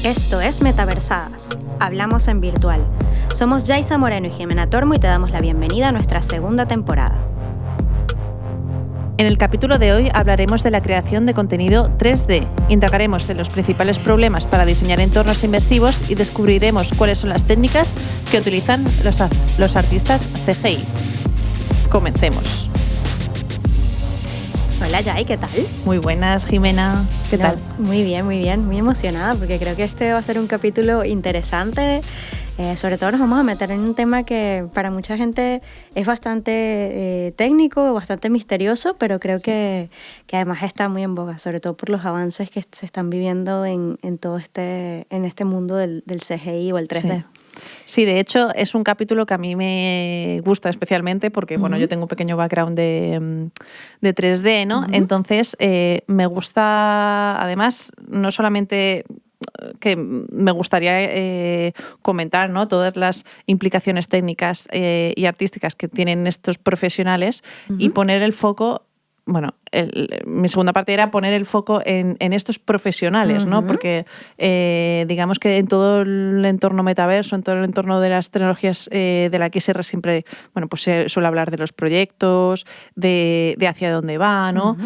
Esto es Metaversadas. Hablamos en virtual. Somos Yaisa Moreno y Jimena Tormo y te damos la bienvenida a nuestra segunda temporada. En el capítulo de hoy hablaremos de la creación de contenido 3D. Indagaremos en los principales problemas para diseñar entornos inmersivos y descubriremos cuáles son las técnicas que utilizan los artistas CGI. Comencemos. Hola Yai, ¿qué tal? Muy buenas, Jimena. ¿Qué tal? Muy bien, muy emocionada porque creo que este va a ser un capítulo interesante. Sobre todo nos vamos a meter en un tema que para mucha gente es bastante técnico, bastante misterioso, pero creo que además está muy en boga, sobre todo por los avances que se están viviendo en todo en este mundo del CGI o el 3D. Sí, de hecho es un capítulo que a mí me gusta especialmente porque bueno, yo tengo un pequeño background de 3D, ¿no? Entonces me gusta, además, no solamente que me gustaría comentar, ¿no?, todas las implicaciones técnicas y artísticas que tienen estos profesionales y poner el foco. Bueno, mi segunda parte era poner el foco en estos profesionales, ¿no? Porque digamos que en todo el entorno metaverso, en todo el entorno de las tecnologías de la XR siempre, bueno, pues se suele hablar de los proyectos, de hacia dónde va, ¿no?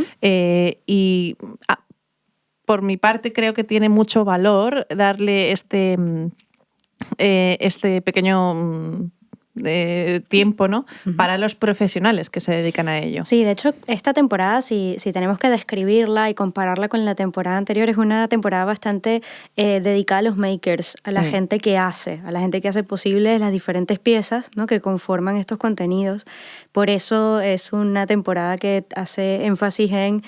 Por mi parte creo que tiene mucho valor darle este pequeño tiempo, ¿no?, para los profesionales que se dedican a ello. Sí, de hecho, esta temporada, si tenemos que describirla y compararla con la temporada anterior, es una temporada bastante dedicada a los makers, a la gente que hace, posible las diferentes piezas, ¿no?, que conforman estos contenidos. Por eso es una temporada que hace énfasis en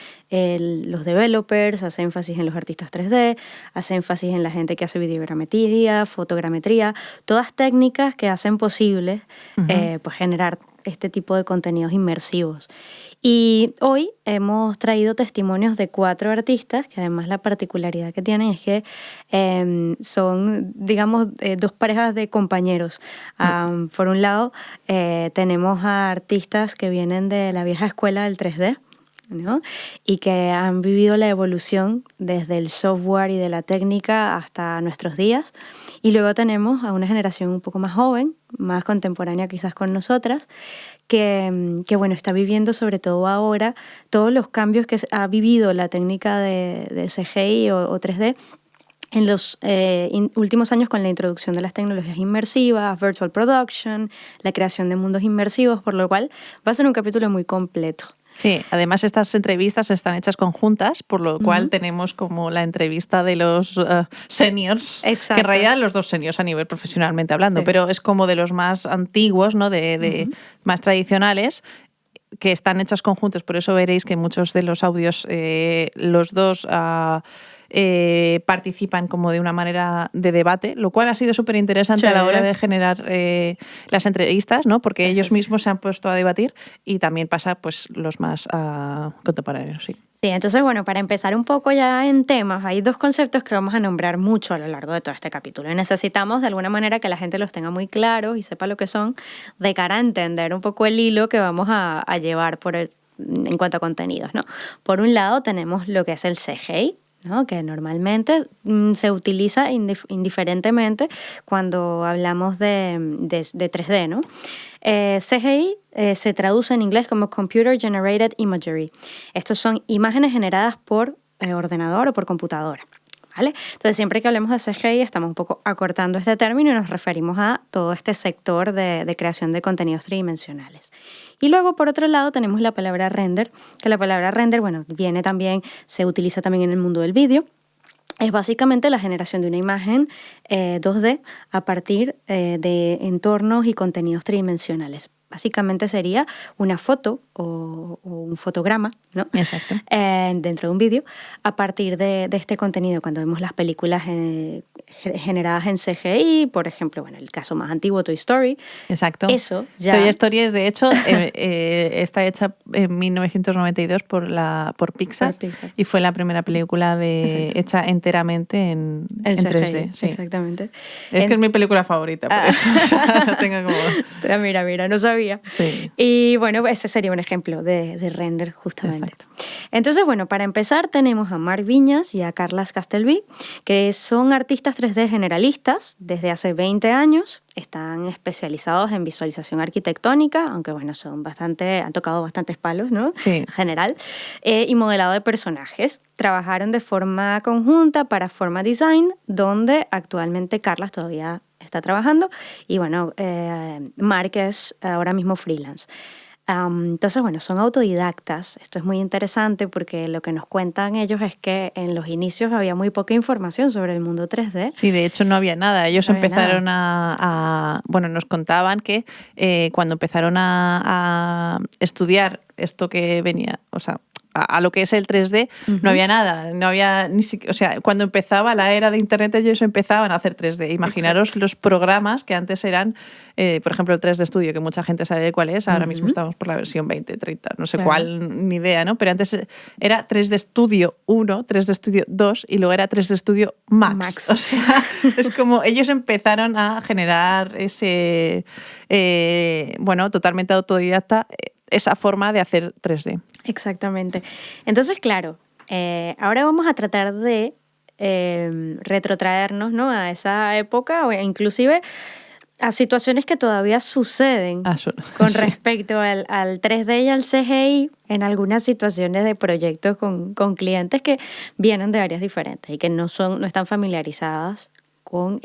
los developers, hace énfasis en los artistas 3D, hace énfasis en la gente que hace videogrametría, fotogrametría, todas técnicas que hacen posible pues generar este tipo de contenidos inmersivos. Y hoy hemos traído testimonios de 4 artistas, que además la particularidad que tienen es que son, digamos, 2 parejas de compañeros. Por un lado, tenemos a artistas que vienen de la vieja escuela del 3D, ¿no?, y que han vivido la evolución desde el software y de la técnica hasta nuestros días. Y luego tenemos a una generación un poco más joven, más contemporánea quizás con nosotras, que bueno, está viviendo sobre todo ahora todos los cambios que ha vivido la técnica de CGI o 3D en los últimos años con la introducción de las tecnologías inmersivas, virtual production, la creación de mundos inmersivos, por lo cual va a ser un capítulo muy completo. Sí, además estas entrevistas están hechas conjuntas, por lo cual tenemos como la entrevista de los seniors, Exacto, que en realidad los 2 seniors a nivel profesionalmente hablando, pero es como de los más antiguos, ¿no?, de más tradicionales, que están hechas conjuntos. Por eso veréis que muchos de los audios los 2 participan como de una manera de debate, lo cual ha sido súper interesante a la hora de generar las entrevistas, ¿no?, porque ellos mismos se han puesto a debatir, y también pasa pues los más contemporáneos. Sí, entonces bueno, para empezar un poco ya en temas, hay 2 conceptos que vamos a nombrar mucho a lo largo de todo este capítulo y necesitamos de alguna manera que la gente los tenga muy claros y sepa lo que son, de cara a entender un poco el hilo que vamos a llevar en cuanto a contenidos, ¿no? Por un lado tenemos lo que es el CGI, ¿no?, que normalmente se utiliza indiferentemente cuando hablamos de 3D, ¿no? CGI se traduce en inglés como Computer Generated Imagery. Estos son imágenes generadas por ordenador o por computadora, ¿vale? Entonces, siempre que hablemos de CGI estamos un poco acortando este término y nos referimos a todo este sector de creación de contenidos tridimensionales. Y luego, por otro lado, tenemos la palabra render, que la palabra render, bueno, se utiliza también en el mundo del vídeo. Es básicamente la generación de una imagen 2D a partir de entornos y contenidos tridimensionales. Básicamente sería una foto o un fotograma, ¿no?, exacto, dentro de un vídeo a partir de este contenido. Cuando vemos las películas generadas en CGI, por ejemplo, bueno, el caso más antiguo, Toy Story. Exacto. Eso ya... Toy Story es, de hecho, está hecha en 1992 por Pixar, y fue la primera película hecha enteramente en 3D. Sí. Exactamente. Es que es mi película favorita, por eso. O sea, tengo como... Mira, no sabía todavía. Sí. Y bueno, ese sería un ejemplo de render justamente. Exacto. Entonces, bueno, para empezar tenemos a Marc Viñas y a Carles Castelví, que son artistas 3D generalistas desde hace 20 años. Están especializados en visualización arquitectónica, aunque bueno, han tocado bastantes palos, ¿no? Sí. En general, y modelado de personajes. Trabajaron de forma conjunta para Forma Design, donde actualmente Carles todavía está trabajando, y bueno, Marc es ahora mismo freelance. Entonces, bueno, son autodidactas. Esto es muy interesante porque lo que nos cuentan ellos es que en los inicios había muy poca información sobre el mundo 3D. Sí, de hecho no había nada. Ellos No había empezaron bueno, nos contaban que cuando empezaron a estudiar esto que venía, o sea, a lo que es el 3D, no había nada, no había ni siquiera, o sea, cuando empezaba la era de Internet ellos empezaban a hacer 3D. Imaginaros los programas que antes eran, por ejemplo, el 3D Studio, que mucha gente sabe cuál es, ahora mismo estamos por la versión 20, 30, no sé cuál, ni idea, ¿no? Pero antes era 3D Studio 1, 3D Studio 2 y luego era 3D Studio Max. O sea, es como ellos empezaron a generar ese, bueno, totalmente autodidacta, esa forma de hacer 3D. Exactamente. Entonces, claro, ahora vamos a tratar de retrotraernos, ¿no?, a esa época o inclusive a situaciones que todavía suceden con respecto al 3D y al CGI en algunas situaciones de proyectos con clientes que vienen de áreas diferentes y que no están familiarizadas con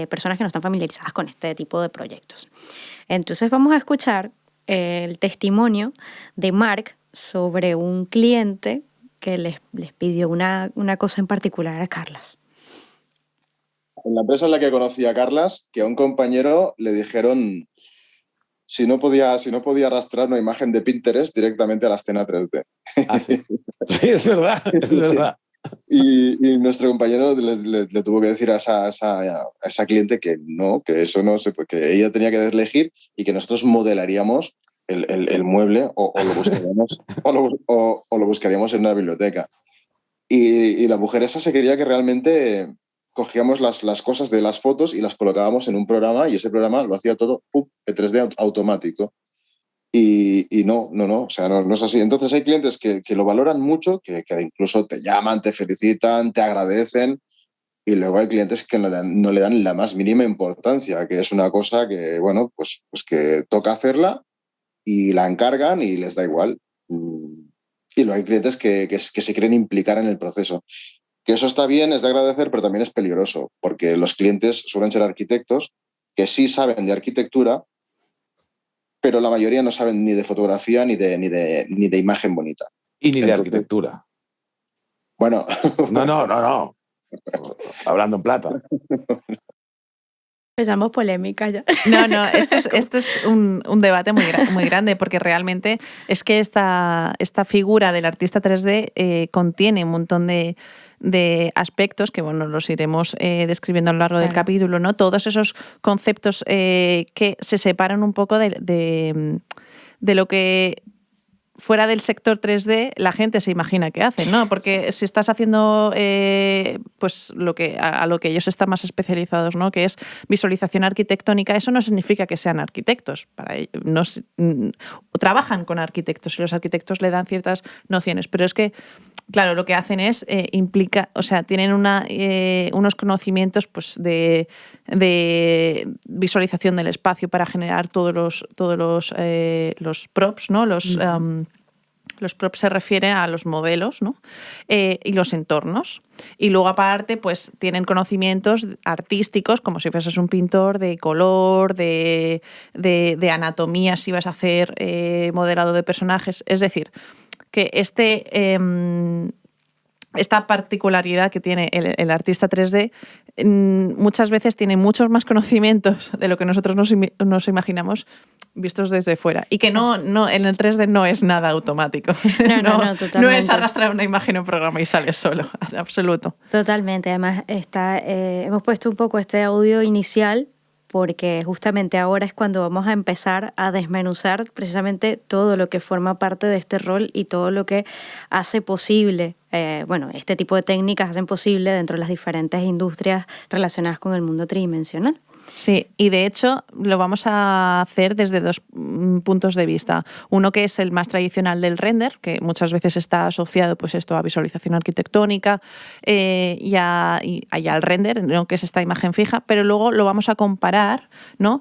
personas que no están familiarizadas con este tipo de proyectos. Entonces vamos a escuchar el testimonio de Marc sobre un cliente que les pidió una cosa en particular a Carles. En la empresa en la que conocí a Carles, que a un compañero le dijeron si no podía arrastrar una imagen de Pinterest directamente a la escena 3D. Ah, sí. Sí, es verdad, es verdad. Y nuestro compañero le tuvo que decir a esa cliente que no, que eso no se puede, que ella tenía que elegir y que nosotros modelaríamos el mueble o lo buscaríamos o lo buscaríamos en una biblioteca. Y la mujer esa se quería que realmente cogíamos las cosas de las fotos y las colocábamos en un programa y ese programa lo hacía todo en 3D automático. Y no, o sea, no es así. Entonces hay clientes que lo valoran mucho, que incluso te llaman, te felicitan, te agradecen, y luego hay clientes que no le dan la más mínima importancia, que es una cosa que, bueno, pues que toca hacerla y la encargan y les da igual. Y luego hay clientes que se quieren implicar en el proceso. Que eso está bien, es de agradecer, pero también es peligroso, porque los clientes suelen ser arquitectos que sí saben de arquitectura, pero la mayoría no saben ni de fotografía ni de imagen bonita. Y ni de arquitectura. Bueno. No. Hablando en plata. Empezamos polémica ya. No, esto es un debate muy grande, porque realmente es que esta figura del artista 3D contiene un montón de aspectos que, bueno, los iremos describiendo a lo largo del capítulo, ¿no? Todos esos conceptos que se separan un poco de lo que fuera del sector 3D la gente se imagina que hacen, ¿no? Porque si estás haciendo pues a lo que ellos están más especializados, ¿no?, que es visualización arquitectónica, eso no significa que sean arquitectos. Trabajan con arquitectos y los arquitectos le dan ciertas nociones, pero es que, claro, lo que hacen es tienen unos conocimientos, pues, de visualización del espacio para generar todos los props, ¿no? Los props se refiere a los modelos, ¿no? Y los entornos. Y luego, aparte, pues tienen conocimientos artísticos, como si fueses un pintor, de color, de anatomía, si vas a hacer modelado de personajes. Es decir, que esta particularidad que tiene el artista 3D muchas veces tiene muchos más conocimientos de lo que nosotros nos imaginamos vistos desde fuera. Y que no en el 3D no es nada automático. No, totalmente. No es arrastrar una imagen en un programa y sale solo, en absoluto. Totalmente. Además, hemos puesto un poco este audio inicial porque justamente ahora es cuando vamos a empezar a desmenuzar precisamente todo lo que forma parte de este rol y todo lo que hace posible, este tipo de técnicas hacen posible dentro de las diferentes industrias relacionadas con el mundo tridimensional. Sí, y de hecho lo vamos a hacer desde dos puntos de vista. Uno que es el más tradicional del render, que muchas veces está asociado pues esto a visualización arquitectónica y al render, ¿no? Que es esta imagen fija, pero luego lo vamos a comparar, ¿no?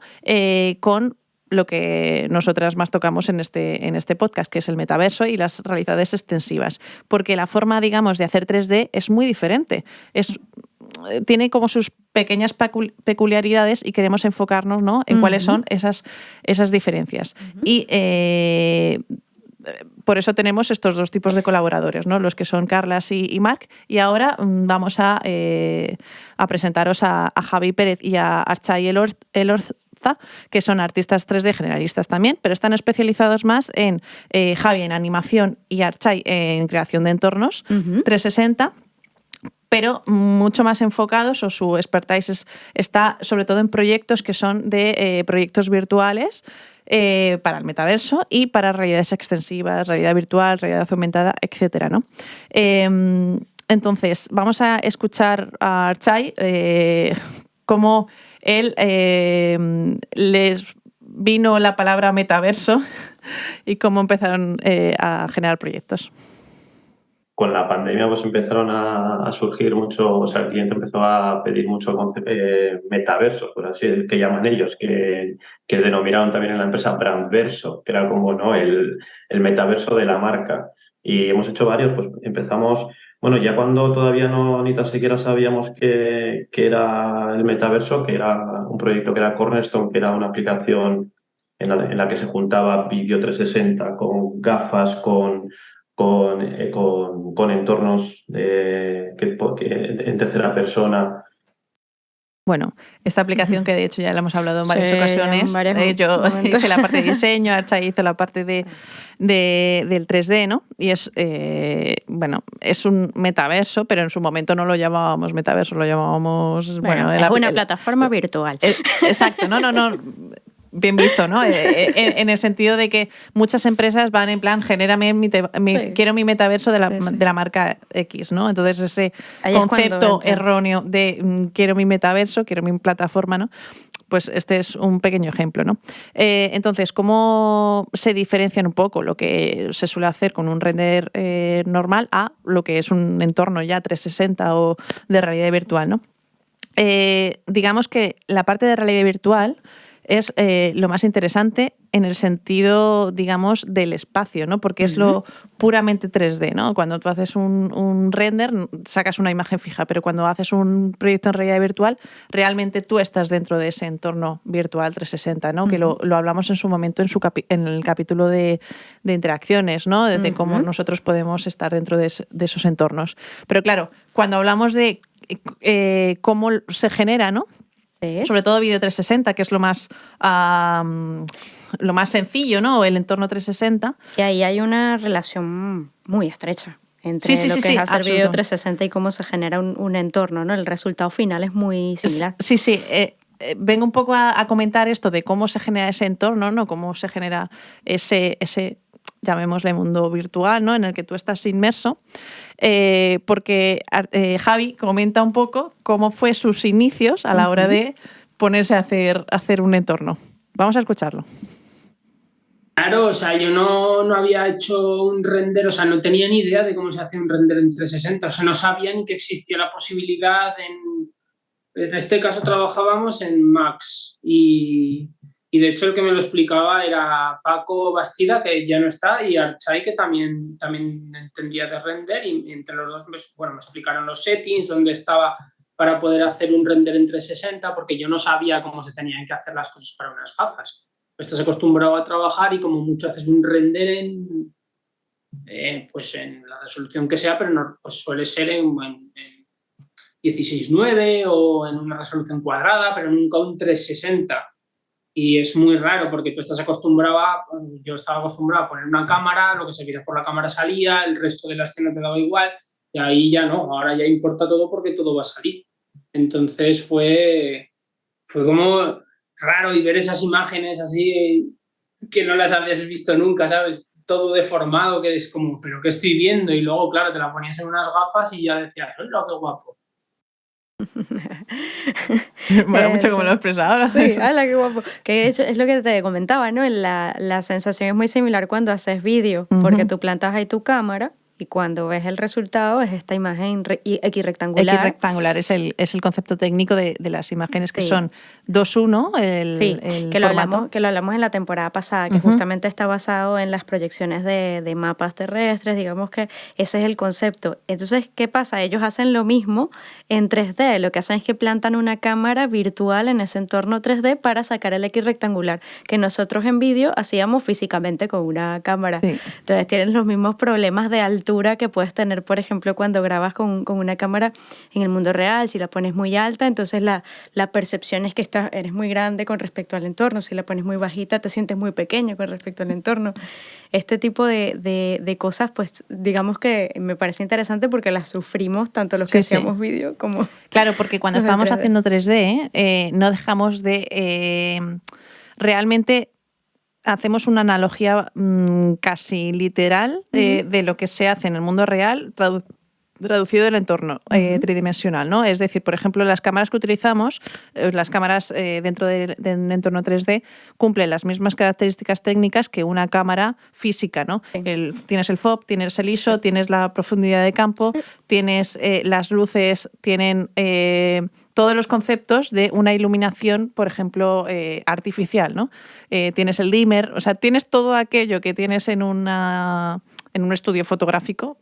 Con lo que nosotras más tocamos en este podcast, que es el metaverso y las realidades extensivas. Porque la forma, digamos, de hacer 3D es muy diferente. Tiene como sus pequeñas peculiaridades y queremos enfocarnos, ¿no? En cuáles son esas diferencias. Y por eso tenemos estos dos tipos de colaboradores, ¿no? Los que son Carlas y Marc. Y ahora vamos a presentaros a Javi Pérez y a Artxai Elorza, que son artistas 3D generalistas también, pero están especializados más en Javi en animación y Artxai en creación de entornos 360, pero mucho más enfocados, o su expertise está sobre todo en proyectos que son de proyectos virtuales para el metaverso y para realidades extensivas, realidad virtual, realidad aumentada, etcétera, ¿no? Entonces, vamos a escuchar a Artxai cómo él les vino la palabra metaverso y cómo empezaron a generar proyectos. Con la pandemia pues empezaron a surgir mucho, o sea, el cliente empezó a pedir mucho metaverso, por así decirlo, que llaman ellos, que denominaron también en la empresa brandverso, que era como, ¿no?, el metaverso de la marca. Y hemos hecho varios, pues empezamos, bueno, ya cuando todavía ni tan siquiera sabíamos que era el metaverso, que era un proyecto que era Cornerstone, que era una aplicación en la que se juntaba vídeo 360 con gafas, con entornos en tercera persona. Bueno, esta aplicación que de hecho ya la hemos hablado en varias ocasiones, yo hice la parte de diseño, Artxai hizo la parte del 3D, ¿no? Y es un metaverso, pero en su momento no lo llamábamos metaverso, lo llamábamos... es una plataforma virtual. Exacto, no. Bien visto, ¿no? En el sentido de que muchas empresas van en plan, genérame quiero mi metaverso de la marca X, ¿no? Entonces ese concepto erróneo de quiero mi metaverso, quiero mi plataforma, ¿no? Pues este es un pequeño ejemplo, ¿no? Entonces, ¿cómo se diferencian un poco lo que se suele hacer con un render normal a lo que es un entorno ya 360 o de realidad virtual, ¿no? Digamos que la parte de realidad virtual es lo más interesante en el sentido, digamos, del espacio, ¿no? Porque es lo puramente 3D, ¿no? Cuando tú haces un render, sacas una imagen fija, pero cuando haces un proyecto en realidad virtual, realmente tú estás dentro de ese entorno virtual 360, ¿no? Que lo hablamos en su momento en el capítulo de interacciones, ¿no? De cómo nosotros podemos estar dentro de esos entornos. Pero claro, cuando hablamos de cómo se genera, ¿no? Sobre todo Vídeo 360, que es lo más sencillo, ¿no? El entorno 360. Y ahí hay una relación muy estrecha entre lo que es hacer Vídeo 360 y cómo se genera un entorno, ¿no? El resultado final es muy similar. Sí. Vengo un poco a comentar esto de cómo se genera ese entorno, ¿no? Cómo se genera ese llamémosle mundo virtual, ¿no? En el que tú estás inmerso, porque Javi comenta un poco cómo fue sus inicios a la hora de ponerse a hacer un entorno. Vamos a escucharlo. Claro, o sea, yo no había hecho un render, o sea, no tenía ni idea de cómo se hace un render en 360, o sea, no sabía ni que existía la posibilidad en este caso trabajábamos en Max y de hecho el que me lo explicaba era Paco Bastida, que ya no está, y Artxai, que también entendía de render, y entre los dos me explicaron los settings, dónde estaba para poder hacer un render en 360, porque yo no sabía cómo se tenían que hacer las cosas para unas gafas. Estás acostumbrado a trabajar y como mucho haces un render en la resolución que sea, pero no, pues suele ser en 16:9 o en una resolución cuadrada, pero nunca un 360. Y es muy raro porque yo estaba acostumbrado a poner una cámara, lo que se viera por la cámara salía, el resto de la escena te daba igual, y ahí ya no, ahora ya importa todo porque todo va a salir. Entonces fue como raro, y ver esas imágenes así que no las habías visto nunca, ¿sabes? Todo deformado, que es como, ¿pero qué estoy viendo? Y luego, claro, te la ponías en unas gafas y ya decías, ¡hola, qué guapo! Bueno, mucho como lo he expresado ahora. Sí, ¡hala, qué guapo! Que de hecho es lo que te comentaba, ¿no? La sensación es muy similar cuando haces vídeo, porque tú plantas ahí tu cámara y cuando ves el resultado es esta imagen equirrectangular. Equirrectangular es el concepto técnico de las imágenes que Sí. son 2:1, Sí, el que lo formato. hablamos en la temporada pasada, que justamente está basado en las proyecciones de mapas terrestres, digamos que ese es el concepto. Entonces, ¿qué pasa? Ellos hacen lo mismo en 3D, lo que hacen es que plantan una cámara virtual en ese entorno 3D para sacar el equirrectangular, que nosotros en vídeo hacíamos físicamente con una cámara. Sí. Entonces tienen los mismos problemas de altura que puedes tener, por ejemplo, cuando grabas con una cámara en el mundo real. Si la pones muy alta, entonces la percepción es que eres muy grande con respecto al entorno. Si la pones muy bajita, te sientes muy pequeño con respecto al entorno. Este tipo de cosas, pues digamos que me parece interesante porque las sufrimos tanto los que Sí, sí. hacíamos vídeo como... Claro, porque cuando los de estábamos 3D. haciendo 3D, no dejamos de... realmente hacemos una analogía casi literal de lo que se hace en el mundo real, traducido del entorno tridimensional, ¿no? Es decir, por ejemplo, las cámaras que utilizamos, las cámaras dentro de un entorno 3D, cumplen las mismas características técnicas que una cámara física, ¿no? Sí. Tienes el FOV, tienes el ISO, tienes la profundidad de campo, tienes las luces, tienen todos los conceptos de una iluminación, por ejemplo, artificial, ¿no? Tienes el dimmer, o sea, tienes todo aquello que tienes en un estudio fotográfico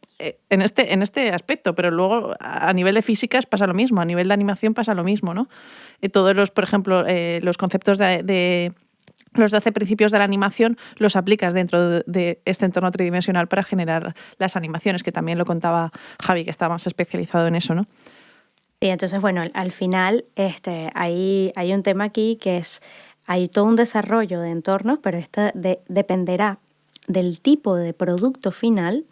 en este aspecto, pero luego a nivel de físicas pasa lo mismo, a nivel de animación pasa lo mismo, ¿no? Todos los, por ejemplo, los conceptos de los 12 principios de la animación los aplicas dentro de este entorno tridimensional para generar las animaciones, que también lo contaba Javi, que está más especializado en eso, ¿no? Sí, entonces, bueno, al final hay un tema aquí que es, hay todo un desarrollo de entornos, pero dependerá del tipo de producto final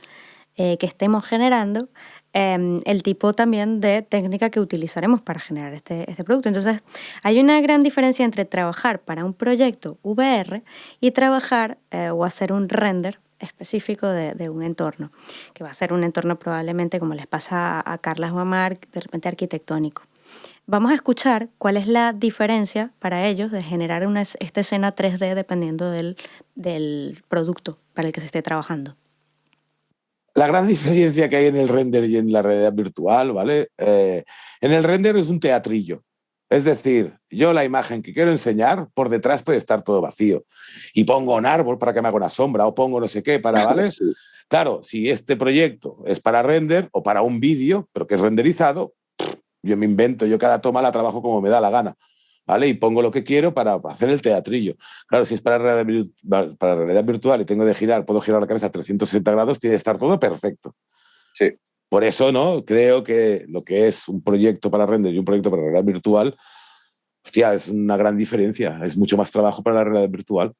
que estemos generando, el tipo también de técnica que utilizaremos para generar este producto. Entonces, hay una gran diferencia entre trabajar para un proyecto VR y trabajar o hacer un render específico de un entorno, que va a ser un entorno probablemente, como les pasa a Carlas o a Marc, de repente arquitectónico. Vamos a escuchar cuál es la diferencia para ellos de generar esta escena 3D dependiendo del producto para el que se esté trabajando. La gran diferencia que hay en el render y en la realidad virtual, ¿vale? En el render es un teatrillo. Es decir, yo la imagen que quiero enseñar, por detrás puede estar todo vacío. Y pongo un árbol para que me haga una sombra, o pongo no sé qué para, ¿vale? Sí. Claro, si este proyecto es para render o para un vídeo, pero que es renderizado, yo me invento, yo cada toma la trabajo como me da la gana, ¿vale? Y pongo lo que quiero para hacer el teatrillo. Claro, si es para realidad virtual y tengo de girar, puedo girar la cabeza a 360 grados, tiene que estar todo perfecto. Sí. Por eso, ¿no? Creo que lo que es un proyecto para render y un proyecto para realidad virtual, hostia, es una gran diferencia. Es mucho más trabajo para la realidad virtual.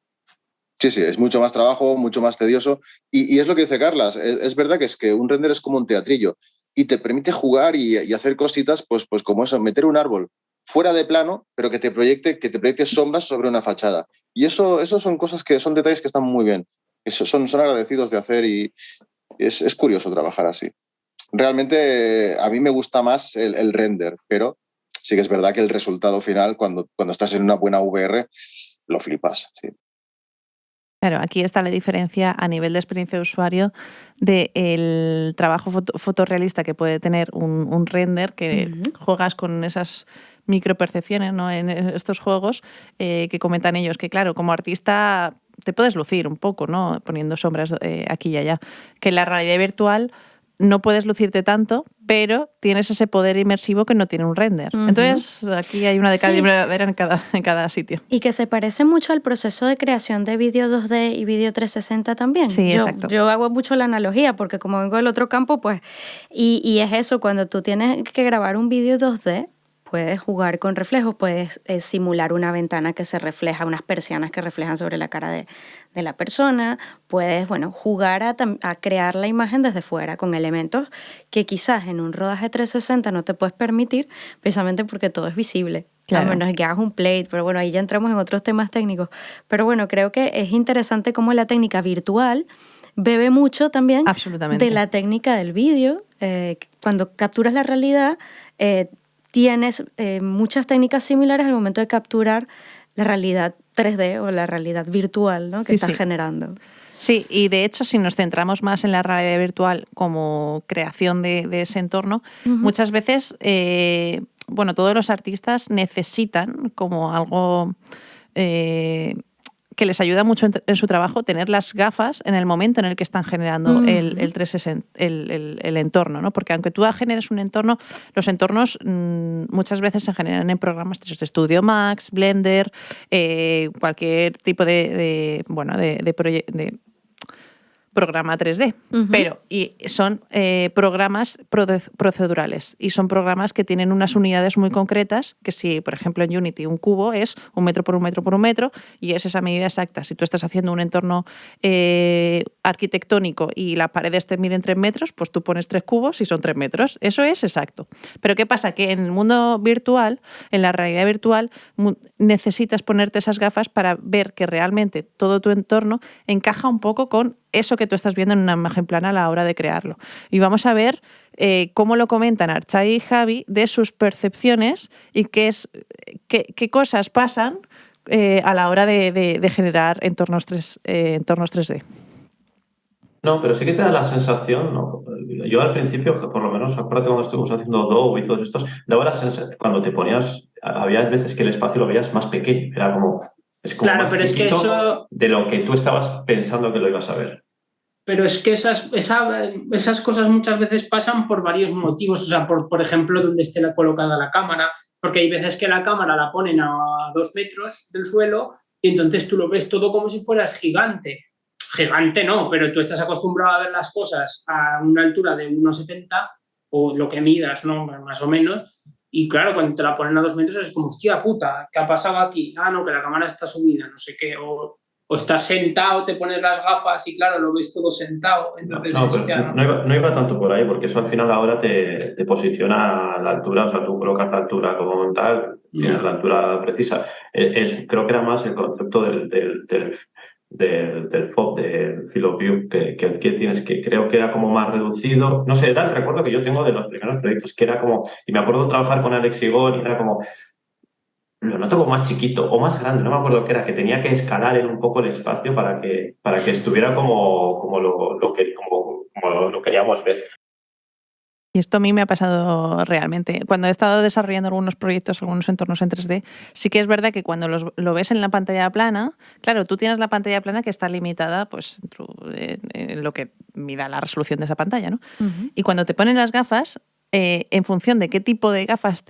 Sí, sí, es mucho más trabajo, mucho más tedioso. Y es lo que dice Carlas, es verdad que es que un render es como un teatrillo y te permite jugar y hacer cositas, pues como eso, meter un árbol fuera de plano, pero que te proyecte sombras sobre una fachada. Y eso son cosas que son detalles que están muy bien. Son agradecidos de hacer y es curioso trabajar así. Realmente a mí me gusta más el render, pero sí que es verdad que el resultado final, cuando estás en una buena VR, lo flipas, sí. Claro, aquí está la diferencia a nivel de experiencia de usuario del trabajo fotorrealista que puede tener un render, que juegas con esas micropercepciones, ¿no? En estos juegos que comentan ellos, que claro, como artista te puedes lucir un poco, ¿no? Poniendo sombras aquí y allá. Que en la realidad virtual no puedes lucirte tanto, pero tienes ese poder inmersivo que no tiene un render. Entonces, aquí hay una de cada en cada sitio. Y que se parece mucho al proceso de creación de vídeo 2D y vídeo 360 también. Sí, exacto. Yo hago mucho la analogía, porque como vengo del otro campo, pues... Y es eso, cuando tú tienes que grabar un vídeo 2D, puedes jugar con reflejos, puedes simular una ventana que se refleja, unas persianas que reflejan sobre la cara de la persona, puedes, jugar a crear la imagen desde fuera con elementos que quizás en un rodaje 360 no te puedes permitir, precisamente porque todo es visible. Claro. A menos que hagas un plate, pero bueno, ahí ya entramos en otros temas técnicos. Pero bueno, creo que es interesante cómo la técnica virtual bebe mucho también de la técnica del vídeo. Cuando capturas la realidad, tienes muchas técnicas similares al momento de capturar la realidad 3D o la realidad virtual, ¿no? que estás generando. Sí, y de hecho, si nos centramos más en la realidad virtual como creación de ese entorno, muchas veces, todos los artistas necesitan como algo que les ayuda mucho en su trabajo, tener las gafas en el momento en el que están generando el 360, el entorno, ¿no? Porque aunque tú generes un entorno, los entornos muchas veces se generan en programas de Studio Max, Blender, cualquier tipo de programa 3D, pero son programas procedurales y son programas que tienen unas unidades muy concretas, que si, por ejemplo, en Unity un cubo es 1 metro por 1 metro por 1 metro y es esa medida exacta. Si tú estás haciendo un entorno arquitectónico y las paredes te miden 3 metros, pues tú pones 3 cubos y son 3 metros. Eso es exacto. Pero ¿qué pasa? Que en el mundo virtual, en la realidad virtual, necesitas ponerte esas gafas para ver que realmente todo tu entorno encaja un poco con eso que tú estás viendo en una imagen plana a la hora de crearlo. Y vamos a ver cómo lo comentan Archai y Javi de sus percepciones y qué cosas pasan a la hora de generar entornos 3D. No, pero sí que te da la sensación, ¿no? Yo al principio, por lo menos, acuérdate cuando estuvimos haciendo Adobe y todos estos, daba la sensación, cuando te ponías, había veces que el espacio lo veías más pequeño, era como... Es como claro, más pero es que eso... de lo que tú estabas pensando que lo ibas a ver. Pero es que esas cosas muchas veces pasan por varios motivos. O sea, por ejemplo, donde esté colocada la cámara, porque hay veces que la cámara la ponen a 2 metros del suelo y entonces tú lo ves todo como si fueras gigante. Gigante no, pero tú estás acostumbrado a ver las cosas a una altura de 1,70 o lo que midas, ¿no? Más o menos. Y claro, cuando te la ponen a 2 metros es como, hostia puta, ¿qué ha pasado aquí? Ah, no, que la cámara está subida, no sé qué. O estás sentado, te pones las gafas y claro, lo ves todo sentado. Entonces, no iba tanto por ahí, porque eso al final ahora te posiciona a la altura, o sea, tú colocas la altura como tal, tienes la altura precisa. Creo que era más el concepto del FOV, del Field of View, que tienes, que creo que era como más reducido. No sé, era el recuerdo que yo tengo de los primeros proyectos, que era como, y me acuerdo de trabajar con Alex Igor y era como, lo noto como más chiquito o más grande, no me acuerdo qué era, que tenía que escalar en un poco el espacio para que estuviera como lo queríamos ver. Y esto a mí me ha pasado realmente. Cuando he estado desarrollando algunos proyectos, algunos entornos en 3D, sí que es verdad que cuando lo ves en la pantalla plana, claro, tú tienes la pantalla plana que está limitada pues, en lo que mida la resolución de esa pantalla, ¿no? Y cuando te ponen las gafas, en función de qué tipo de gafas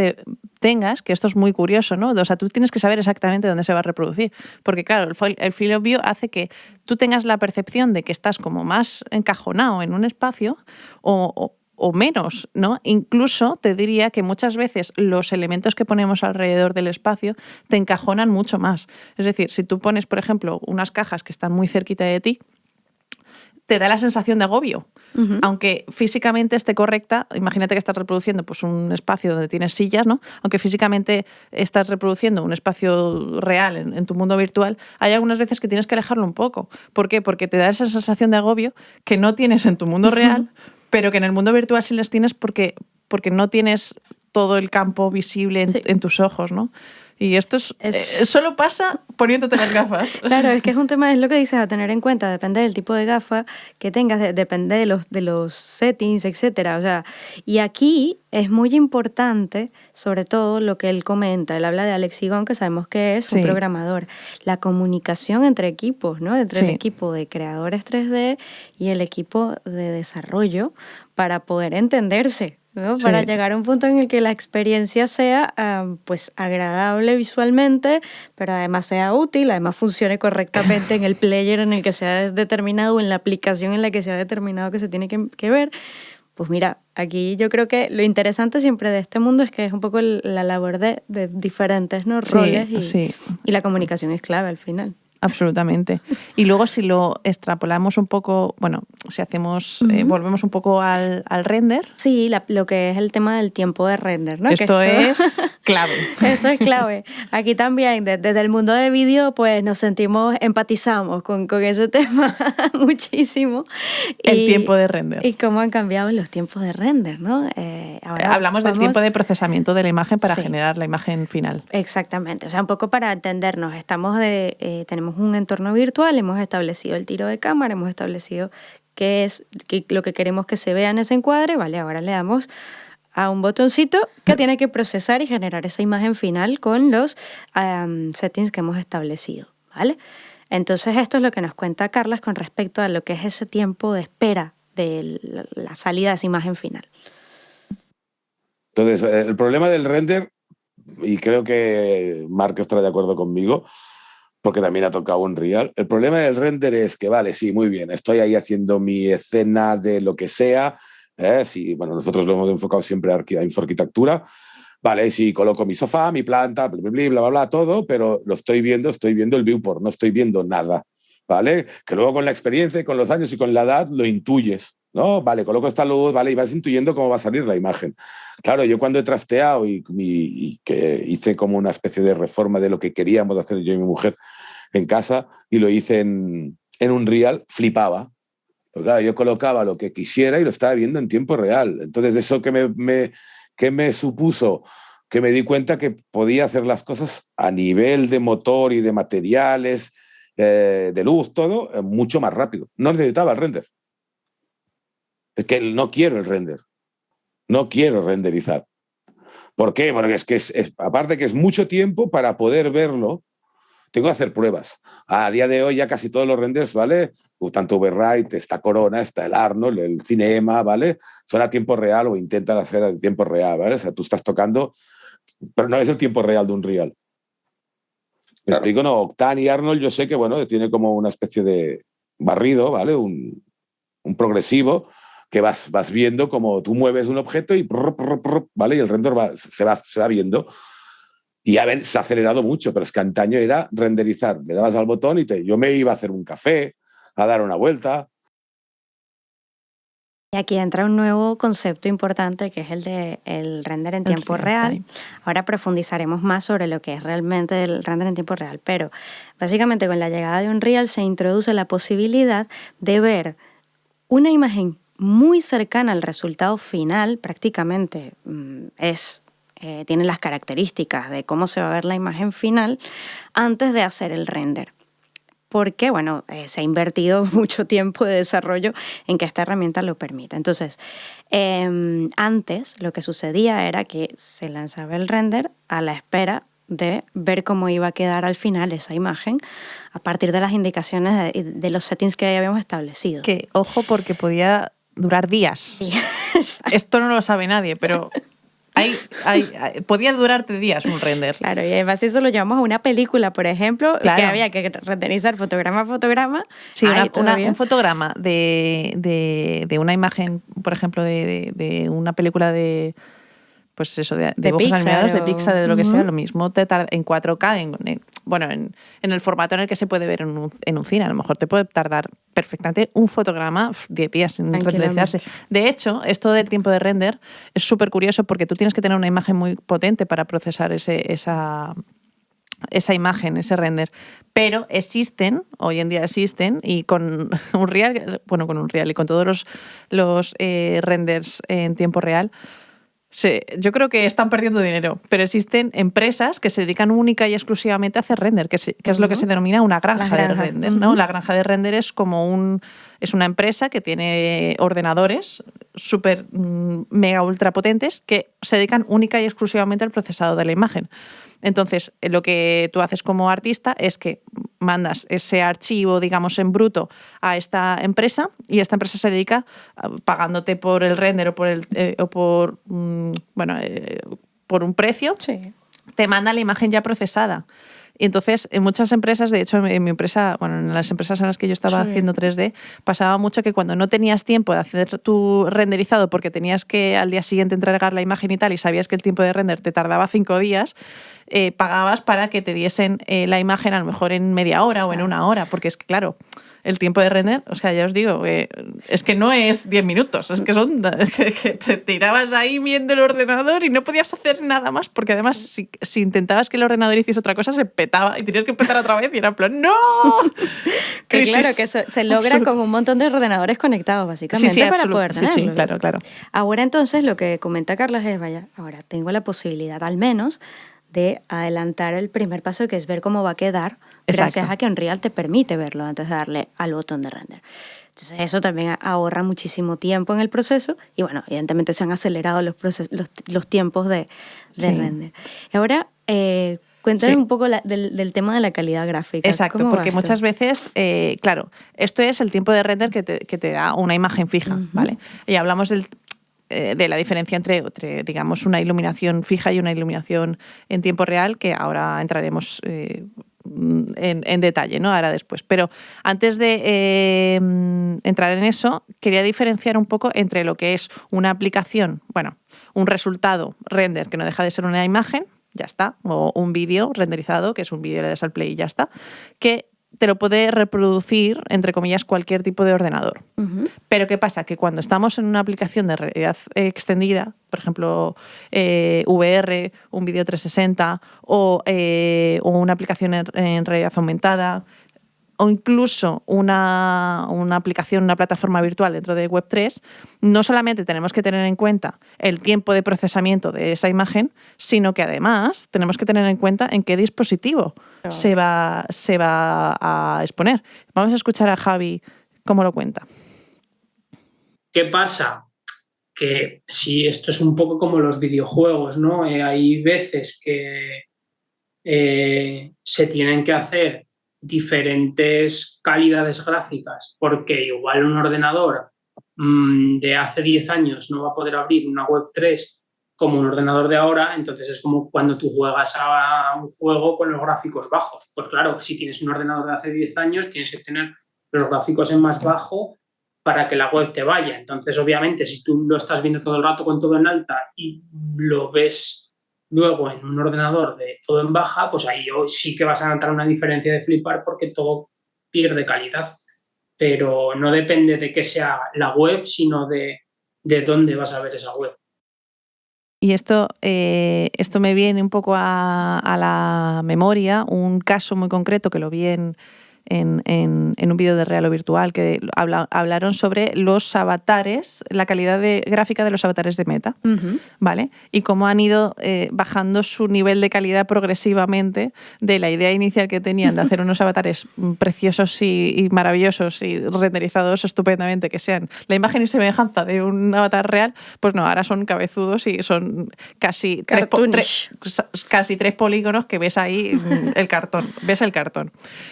tengas, que esto es muy curioso, ¿no? O sea, tú tienes que saber exactamente dónde se va a reproducir. Porque, claro, el Field of View hace que tú tengas la percepción de que estás como más encajonado en un espacio o menos, ¿no? Incluso te diría que muchas veces los elementos que ponemos alrededor del espacio te encajonan mucho más. Es decir, si tú pones, por ejemplo, unas cajas que están muy cerquita de ti, te da la sensación de agobio. Aunque físicamente esté correcta, imagínate que estás reproduciendo pues, un espacio donde tienes sillas, ¿no? Aunque físicamente estás reproduciendo un espacio real en tu mundo virtual, hay algunas veces que tienes que alejarlo un poco. ¿Por qué? Porque te da esa sensación de agobio que no tienes en tu mundo real, pero que en el mundo virtual sí las tienes porque no tienes todo el campo visible en tus ojos, ¿no? Y esto solo pasa poniéndote las gafas. Claro, es que es un tema, es lo que dices, a tener en cuenta, depende del tipo de gafa que tengas, depende de los settings, etcétera. O sea, y aquí es muy importante, sobre todo lo que él comenta. Él habla de Alex Igor, que sabemos que es un programador. La comunicación entre equipos, ¿no? Entre el equipo de creadores 3D y el equipo de desarrollo para poder entenderse, ¿no? Para llegar a un punto en el que la experiencia sea pues agradable visualmente, pero además sea útil, además funcione correctamente en el player en el que se ha determinado o en la aplicación en la que se ha determinado que se tiene que ver. Pues mira, aquí yo creo que lo interesante siempre de este mundo es que es un poco la labor de diferentes, ¿no? roles y la comunicación es clave al final. Absolutamente. Y luego si lo extrapolamos un poco, bueno, si hacemos, volvemos un poco al render. Sí, lo que es el tema del tiempo de render, ¿no? Esto es clave. Esto es clave. Aquí también, desde el mundo de vídeo, pues nos empatizamos con ese tema muchísimo. El tiempo de render. Y cómo han cambiado los tiempos de render, ¿no? Ahora hablamos del tiempo de procesamiento de la imagen para generar la imagen final. Exactamente. O sea, un poco para entendernos. Tenemos un entorno virtual, hemos establecido el tiro de cámara, hemos establecido lo que queremos que se vea en ese encuadre, ¿vale? Ahora le damos a un botoncito que tiene que procesar y generar esa imagen final con los settings que hemos establecido, ¿vale? Entonces esto es lo que nos cuenta Carlas con respecto a lo que es ese tiempo de espera de la salida de esa imagen final. Entonces, el problema del render, y creo que Marc estará de acuerdo conmigo, porque también ha tocado Unreal, el problema del render es que, vale, sí, muy bien, estoy ahí haciendo mi escena de lo que sea, sí, bueno, nosotros lo hemos enfocado siempre a infoarquitectura, vale, sí, coloco mi sofá, mi planta, bla, bla, bla, todo, pero lo estoy viendo el viewport, no estoy viendo nada, ¿vale? Que luego con la experiencia y con los años y con la edad lo intuyes, ¿no? Vale, coloco esta luz, vale, y vas intuyendo cómo va a salir la imagen. Claro, yo cuando he trasteado y que hice como una especie de reforma de lo que queríamos hacer yo y mi mujer en casa, y lo hice en Unreal, flipaba. Porque claro, yo colocaba lo que quisiera y lo estaba viendo en tiempo real. Entonces, eso que me supuso, que me di cuenta que podía hacer las cosas a nivel de motor y de materiales, de luz, todo, mucho más rápido. No necesitaba el render. Es que no quiero el render. No quiero renderizar. ¿Por qué? Porque es que aparte que es mucho tiempo para poder verlo, tengo que hacer pruebas. A día de hoy ya casi todos los renders, ¿vale? Tanto Overwrite, está Corona, está el Arnold, el Cinema, ¿vale? Son a tiempo real o intentan hacer a tiempo real, ¿vale? O sea, tú estás tocando, pero no es el tiempo real de Unreal. ¿Me explico? No, Octane y Arnold yo sé que, bueno, tiene como una especie de barrido, ¿vale? Un progresivo, que vas viendo como tú mueves un objeto y ¿vale? Y el render se va viendo. Y a ver, se ha acelerado mucho, pero es que antaño era renderizar. Le dabas al botón y yo me iba a hacer un café, a dar una vuelta. Y aquí entra un nuevo concepto importante que es el render en tiempo real. Ahora profundizaremos más sobre lo que es realmente el render en tiempo real, pero básicamente con la llegada de Unreal se introduce la posibilidad de ver una imagen muy cercana al resultado final, prácticamente tiene las características de cómo se va a ver la imagen final antes de hacer el render. Porque, bueno, se ha invertido mucho tiempo de desarrollo en que esta herramienta lo permita. Entonces, antes lo que sucedía era que se lanzaba el render a la espera de ver cómo iba a quedar al final esa imagen a partir de las indicaciones de los settings que habíamos establecido. Que, ojo, porque podía durar días. Sí. Esto no lo sabe nadie, pero podía durarte días un render. Claro, y además eso lo llevamos a una película, por ejemplo, claro, que había que renderizar fotograma a fotograma. Sí, un fotograma de una imagen, por ejemplo, de una película de... Pues eso, de dibujos animados, de Pixar, de lo que sea, lo mismo te tarda en 4K, en el formato en el que se puede ver en un cine. A lo mejor te puede tardar perfectamente un fotograma 10 días en renderizarse. De hecho, esto del tiempo de render es súper curioso porque tú tienes que tener una imagen muy potente para procesar esa imagen, ese render. Pero hoy en día existen, y con Unreal y con todos los renders en tiempo real, yo creo que están perdiendo dinero, pero existen empresas que se dedican única y exclusivamente a hacer render, que es lo que se denomina una granja de render, ¿no? La granja de render es es una empresa que tiene ordenadores súper mega ultra potentes que se dedican única y exclusivamente al procesado de la imagen. Entonces, lo que tú haces como artista es que mandas ese archivo, digamos, en bruto a esta empresa, y esta empresa se dedica pagándote por el render o por un precio, sí, te manda la imagen ya procesada. Y entonces, en muchas empresas, de hecho, en mi empresa, en las empresas en las que yo estaba haciendo 3D, pasaba mucho que cuando no tenías tiempo de hacer tu renderizado porque tenías que al día siguiente entregar la imagen y tal, y sabías que el tiempo de render te tardaba 5 días, pagabas para que te diesen la imagen a lo mejor en media hora o en una hora, porque es que, claro, el tiempo de render, o sea, ya os digo, es que no es 10 minutos, es que son que te tirabas ahí viendo el ordenador y no podías hacer nada más, porque además si intentabas que el ordenador hiciese otra cosa, se petaba y tenías que empezar otra vez y era en plan, ¡no! Que claro, que se logra con un montón de ordenadores conectados, básicamente, para poder tenerlo. Sí, claro. Ahora entonces lo que comenta Carlos es, vaya, ahora tengo la posibilidad al menos de adelantar el primer paso, que es ver cómo va a quedar, gracias a que Unreal te permite verlo antes de darle al botón de render. Entonces eso también ahorra muchísimo tiempo en el proceso y bueno, evidentemente se han acelerado los tiempos de render. Ahora, cuéntame un poco del tema de la calidad gráfica. Exacto, porque muchas veces, claro, esto es el tiempo de render que te da una imagen fija, ¿vale? Y hablamos de la diferencia entre, digamos, una iluminación fija y una iluminación en tiempo real, que ahora entraremos en detalle, ¿no? Ahora después. Pero antes de entrar en eso, quería diferenciar un poco entre lo que es una aplicación, bueno, un resultado render que no deja de ser una imagen, ya está, o un vídeo renderizado, que es un vídeo, le das al play y ya está, que te lo puede reproducir, entre comillas, cualquier tipo de ordenador. Pero ¿qué pasa? Que cuando estamos en una aplicación de realidad extendida, por ejemplo, VR, un vídeo 360 o una aplicación en realidad aumentada, o incluso una aplicación, una plataforma virtual dentro de Web3, no solamente tenemos que tener en cuenta el tiempo de procesamiento de esa imagen, sino que además tenemos que tener en cuenta en qué dispositivo se va a exponer. Vamos a escuchar a Javi cómo lo cuenta. ¿Qué pasa? Que sí, esto es un poco como los videojuegos, ¿no? Hay veces que se tienen que hacer diferentes calidades gráficas, porque igual un ordenador de hace 10 años no va a poder abrir una Web3 como un ordenador de ahora, entonces es como cuando tú juegas a un juego con los gráficos bajos. Pues claro, si tienes un ordenador de hace 10 años, tienes que tener los gráficos en más bajo para que la web te vaya. Entonces, obviamente, si tú lo estás viendo todo el rato con todo en alta y lo ves luego en un ordenador de todo en baja, pues ahí sí que vas a notar una diferencia de flipar porque todo pierde calidad. Pero no depende de que sea la web, sino de dónde vas a ver esa web. Y esto me viene un poco a la memoria, un caso muy concreto que lo vi en un vídeo de Real o Virtual, que hablaron sobre los avatares, la calidad gráfica de los avatares de Meta, ¿vale? Y cómo han ido bajando su nivel de calidad progresivamente de la idea inicial que tenían de hacer unos avatares preciosos y maravillosos y renderizados estupendamente, que sean la imagen y semejanza de un avatar real, pues no, ahora son cabezudos y son casi tres polígonos que ves ahí el cartón.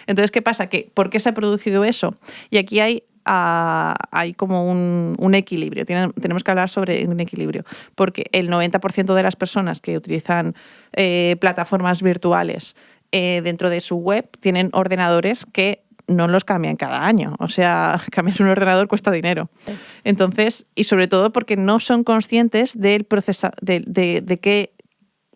Entonces, ¿qué pasa? ¿Por qué se ha producido eso? Y aquí hay como un equilibrio. Tenemos que hablar sobre un equilibrio, porque el 90% de las personas que utilizan plataformas virtuales dentro de su web tienen ordenadores que no los cambian cada año. O sea, cambiar un ordenador cuesta dinero. Entonces, y sobre todo porque no son conscientes del proceso de qué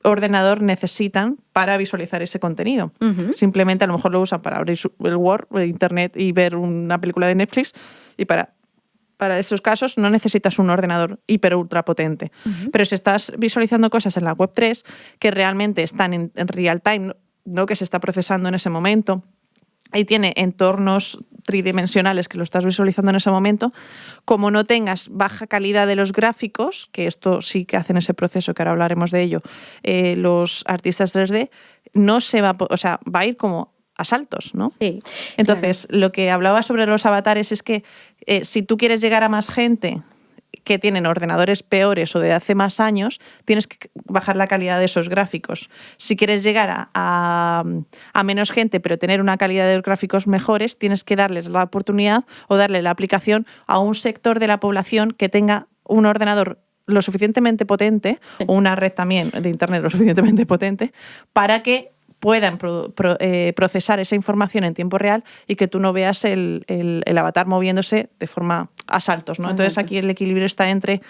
ordenador necesitan para visualizar ese contenido. Simplemente a lo mejor lo usan para abrir el Word, el Internet y ver una película de Netflix, y para esos casos no necesitas un ordenador hiper ultra potente. Pero si estás visualizando cosas en la Web3 que realmente están en real time, ¿no? Que se está procesando en ese momento, y tiene entornos tridimensionales que lo estás visualizando en ese momento, como no tengas baja calidad de los gráficos, que esto sí que hacen ese proceso, que ahora hablaremos de ello, los artistas 3D, no se va, o sea, va a ir como a saltos, ¿no? Sí. Entonces, lo que hablaba sobre los avatares es que si tú quieres llegar a más gente que tienen ordenadores peores o de hace más años, tienes que bajar la calidad de esos gráficos. Si quieres llegar a menos gente, pero tener una calidad de gráficos mejores, tienes que darles la oportunidad o darle la aplicación a un sector de la población que tenga un ordenador lo suficientemente potente, o una red también de Internet lo suficientemente potente, para que puedan procesar esa información en tiempo real y que tú no veas el avatar moviéndose de forma a saltos, ¿no? Entonces aquí el equilibrio está entre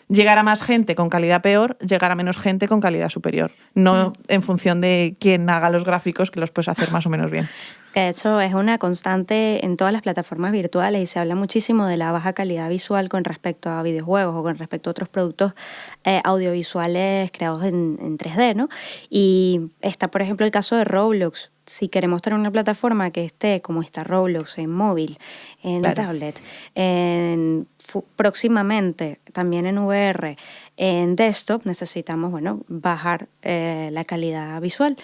llegar a más gente con calidad peor, llegar a menos gente con calidad superior. No en función de quién haga los gráficos, que los puedes hacer más o menos bien. Que de hecho es una constante en todas las plataformas virtuales y se habla muchísimo de la baja calidad visual con respecto a videojuegos o con respecto a otros productos audiovisuales creados en 3D, ¿no? Y está, por ejemplo, el caso de Roblox. Si queremos tener una plataforma que esté como está Roblox en móvil, en tablet, próximamente también en VR, en desktop, necesitamos, bueno, bajar la calidad visual.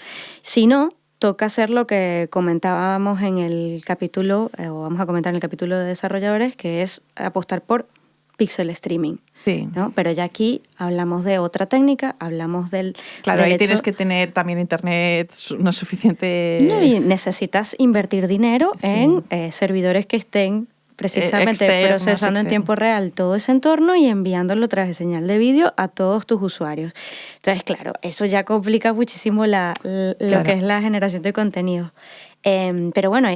Si no, toca hacer lo que comentábamos en el capítulo, o vamos a comentar en el capítulo de desarrolladores, que es apostar por pixel streaming. Sí. ¿No? Pero ya aquí hablamos de otra técnica, hablamos del... Claro, del ahí tienes que tener también internet no suficiente... No, y necesitas invertir dinero en servidores que estén precisamente procesando en tiempo real todo ese entorno y enviándolo tras de señal de vídeo a todos tus usuarios. Entonces, claro, eso ya complica muchísimo lo que es la generación de contenido. Pero bueno,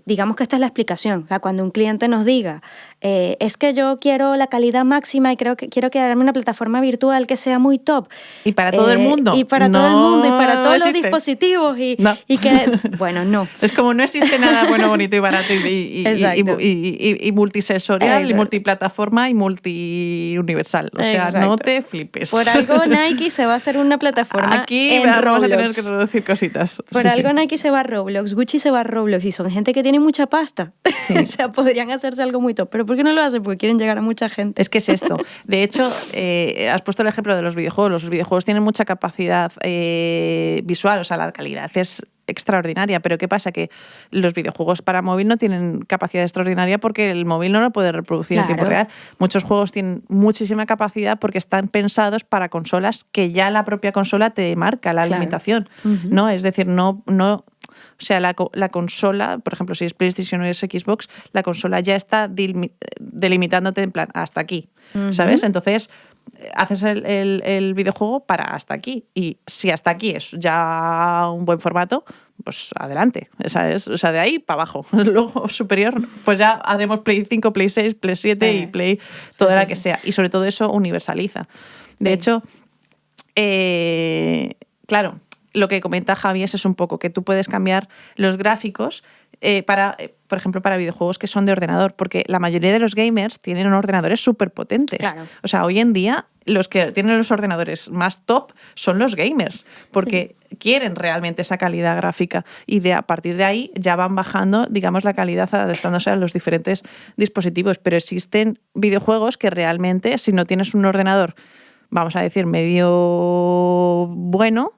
digamos que esta es la explicación. O sea, cuando un cliente nos diga, es que yo quiero la calidad máxima y quiero crearme una plataforma virtual que sea muy top. Y para todo el mundo. Y para todo el mundo, y para todos los dispositivos. Y que, bueno, no. Es como no existe nada bueno, bonito y barato y multisensorial, y multiplataforma y multiuniversal. O sea, no te flipes. Por algo Nike se va a hacer una plataforma aquí en vamos Roblox. a tener que reducir cositas. Por algo Nike se va a Roblox, Gucci se va a Roblox y son gente que tiene mucha pasta. O sea, podrían hacerse algo muy top. ¿Pero por qué no lo hacen? Porque quieren llegar a mucha gente. Es que es esto. De hecho, has puesto el ejemplo de los videojuegos. Los videojuegos tienen mucha capacidad visual, o sea, la calidad es extraordinaria, pero ¿qué pasa? Que los videojuegos para móvil no tienen capacidad extraordinaria porque el móvil no lo puede reproducir en tiempo real. Muchos juegos tienen muchísima capacidad porque están pensados para consolas que ya la propia consola te marca la limitación, ¿no? Es decir, no o sea, la consola, por ejemplo, si es PlayStation o es Xbox, la consola ya está delimitándote en plan hasta aquí, ¿sabes? Entonces haces el videojuego para hasta aquí. Y si hasta aquí es ya un buen formato, pues adelante. ¿Sabes? O sea, de ahí para abajo. Luego superior, pues ya haremos Play 5, Play 6, Play 7 y Play toda la que sea. Y sobre todo eso universaliza. De hecho, claro, lo que comenta Javi es un poco que tú puedes cambiar los gráficos por ejemplo, para videojuegos que son de ordenador, porque la mayoría de los gamers tienen ordenadores súper potentes. Claro. O sea, hoy en día los que tienen los ordenadores más top son los gamers, porque quieren realmente esa calidad gráfica y a partir de ahí ya van bajando, digamos, la calidad adaptándose a los diferentes dispositivos. Pero existen videojuegos que realmente, si no tienes un ordenador, vamos a decir, medio bueno,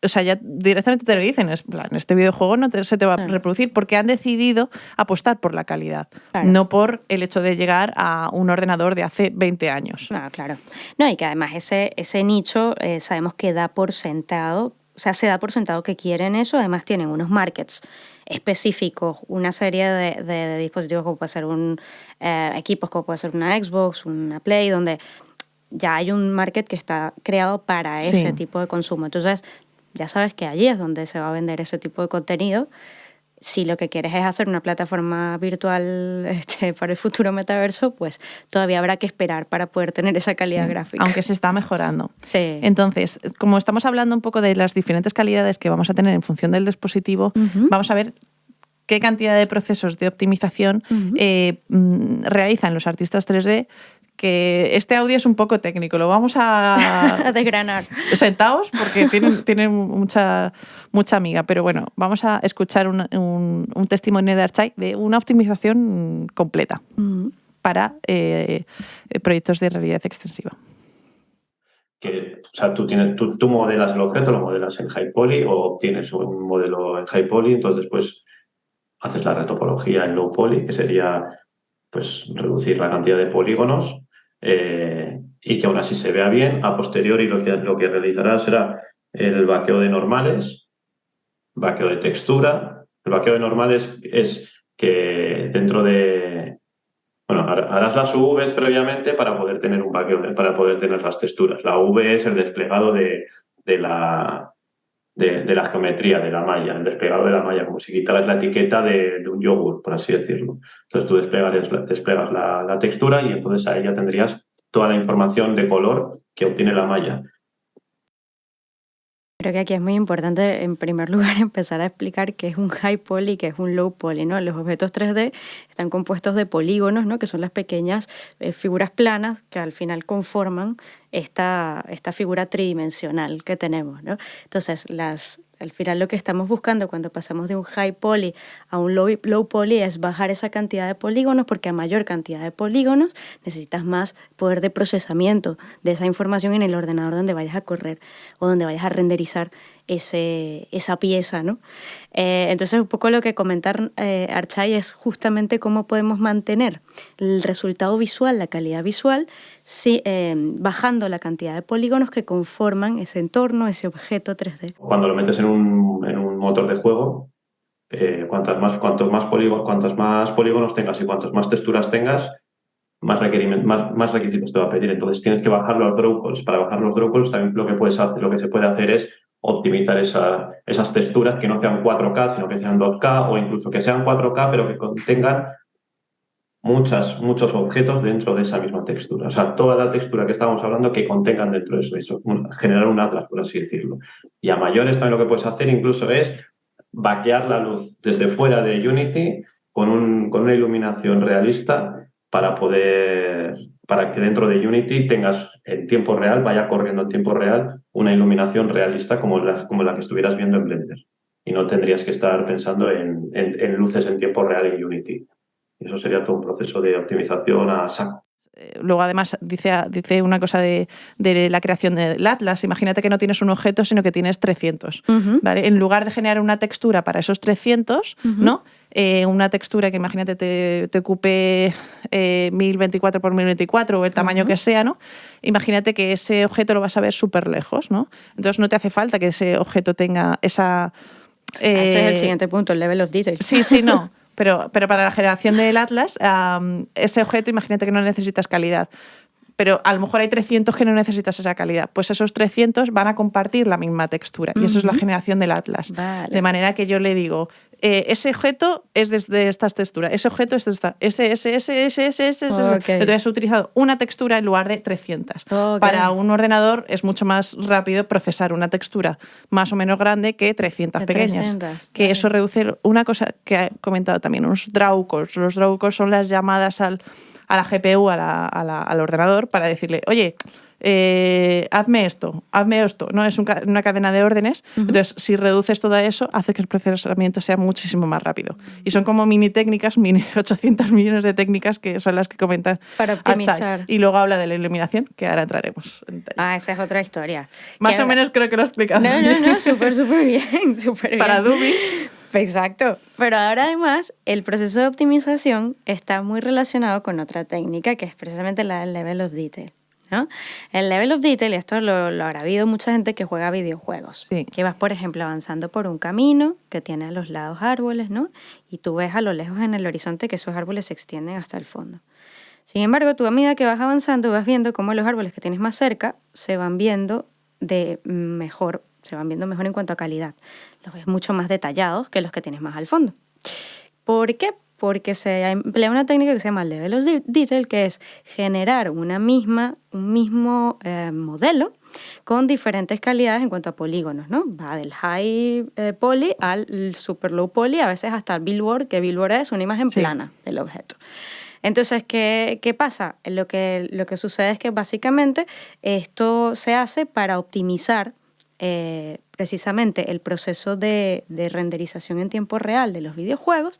o sea, ya directamente te lo dicen, en este videojuego no se te va a reproducir porque han decidido apostar por la calidad, no por el hecho de llegar a un ordenador de hace 20 años. Claro. No, y que además ese nicho sabemos que da por sentado, o sea, se da por sentado que quieren eso, además tienen unos markets específicos, una serie de dispositivos como puede ser equipos como puede ser una Xbox, una Play, donde ya hay un market que está creado para ese tipo de consumo. Entonces, ya sabes que allí es donde se va a vender ese tipo de contenido. Si lo que quieres es hacer una plataforma virtual para el futuro metaverso, pues todavía habrá que esperar para poder tener esa calidad gráfica. Aunque se está mejorando. Sí. Entonces, como estamos hablando un poco de las diferentes calidades que vamos a tener en función del dispositivo, vamos a ver qué cantidad de procesos de optimización realizan los artistas 3D, que este audio es un poco técnico, lo vamos a desgranar. Sentaos, porque tiene mucha amiga, pero bueno, vamos a escuchar un testimonio de Archai de una optimización completa para proyectos de realidad extensiva. O sea, tú modelas el objeto, lo modelas en High Poly o obtienes un modelo en High Poly, entonces después haces la retopología en Low Poly, que sería pues reducir la cantidad de polígonos y que aún así se vea bien. A posteriori lo que realizarás será el vaqueo de normales, vaqueo de textura. El vaqueo de normales es que dentro de... Bueno, harás las UVs previamente para poder tener un vaqueo, para poder tener las texturas. La UV es el desplegado de la geometría, de la malla, el desplegado de la malla, como si quitaras la etiqueta de un yogur, por así decirlo. Entonces tú desplegas la textura y entonces ahí ya tendrías toda la información de color que obtiene la malla. Creo que aquí es muy importante, en primer lugar, empezar a explicar qué es un high poly y qué es un low poly, ¿no? Los objetos 3D están compuestos de polígonos, ¿no? Que son las pequeñas figuras planas que al final conforman esta figura tridimensional que tenemos, ¿no? Entonces, al final lo que estamos buscando cuando pasamos de un high poly a un low poly es bajar esa cantidad de polígonos, porque a mayor cantidad de polígonos necesitas más poder de procesamiento de esa información en el ordenador donde vayas a correr o donde vayas a renderizar esa pieza, ¿no? Entonces, un poco lo que comenta Archai es justamente cómo podemos mantener el resultado visual, la calidad visual, bajando la cantidad de polígonos que conforman ese entorno, ese objeto 3D. Cuando lo metes en un motor de juego, cuantos más polígonos tengas y cuantas más texturas tengas, más requisitos te va a pedir. Entonces tienes que bajar los draw calls. Para bajar los draw calls también lo que se puede hacer es optimizar esas texturas, que no sean 4K, sino que sean 2K, o incluso que sean 4K, pero que contengan muchos objetos dentro de esa misma textura. O sea, toda la textura que estábamos hablando que contengan dentro de eso, generar un atlas, por así decirlo. Y a mayores también lo que puedes hacer incluso es vaquear la luz desde fuera de Unity con una iluminación realista para que dentro de Unity tengas en tiempo real, vaya corriendo en tiempo real, una iluminación realista como la que estuvieras viendo en Blender. Y no tendrías que estar pensando en luces en tiempo real en Unity. Eso sería todo un proceso de optimización a saco. Luego, además, dice una cosa de la creación del Atlas. Imagínate que no tienes un objeto, sino que tienes 300. ¿Vale? En lugar de generar una textura para esos 300, ¿no? Una textura que imagínate te ocupe 1024 por 1024 o el tamaño que sea, ¿no? Imagínate que ese objeto lo vas a ver súper lejos, ¿no? Entonces no te hace falta que ese objeto tenga esa... Ese es el siguiente punto, el level of detail. Sí, no. Pero para la generación del Atlas, ese objeto, imagínate que no necesitas calidad. Pero a lo mejor hay 300 que no necesitas esa calidad. Pues esos 300 van a compartir la misma textura. Y eso es la generación del Atlas. Vale. De manera que yo le digo, ese objeto es de estas texturas, ese objeto es de esta, ese. Okay. Entonces he utilizado una textura en lugar de 300. Okay. Para un ordenador es mucho más rápido procesar una textura más o menos grande que 300 pequeñas. 300, que vale. eso reduce una cosa que he comentado también, unos draw calls. Los draw calls son las llamadas a la GPU, al ordenador, para decirle, oye, hazme esto, ¿no? Es una cadena de órdenes. Entonces, si reduces todo eso, hace que el procesamiento sea muchísimo más rápido. Y son como mini técnicas, 800 millones de técnicas que son las que comentan para optimizar. Archai. Y luego habla de la iluminación, que ahora entraremos en detalle. Esa es otra historia. Más o menos creo que lo he explicado. No, súper bien, súper bien. Para dummies. Exacto. Pero ahora además el proceso de optimización está muy relacionado con otra técnica que es precisamente la del level of detail, ¿no? El level of detail, y esto lo habrá habido mucha gente que juega videojuegos. Sí. Que vas, por ejemplo, avanzando por un camino que tiene a los lados árboles, ¿no? Y tú ves a lo lejos en el horizonte que esos árboles se extienden hasta el fondo. Sin embargo, tú a medida que vas avanzando vas viendo cómo los árboles que tienes más cerca se van viendo mejor en cuanto a calidad. Los ves mucho más detallados que los que tienes más al fondo. ¿Por qué? Porque se emplea una técnica que se llama level of detail, que es generar un mismo modelo con diferentes calidades en cuanto a polígonos, ¿no? Va del high poly al super low poly, a veces hasta el billboard, que billboard es una imagen plana del objeto. Entonces, ¿qué pasa? Lo que sucede es que básicamente esto se hace para optimizar precisamente el proceso de renderización en tiempo real de los videojuegos.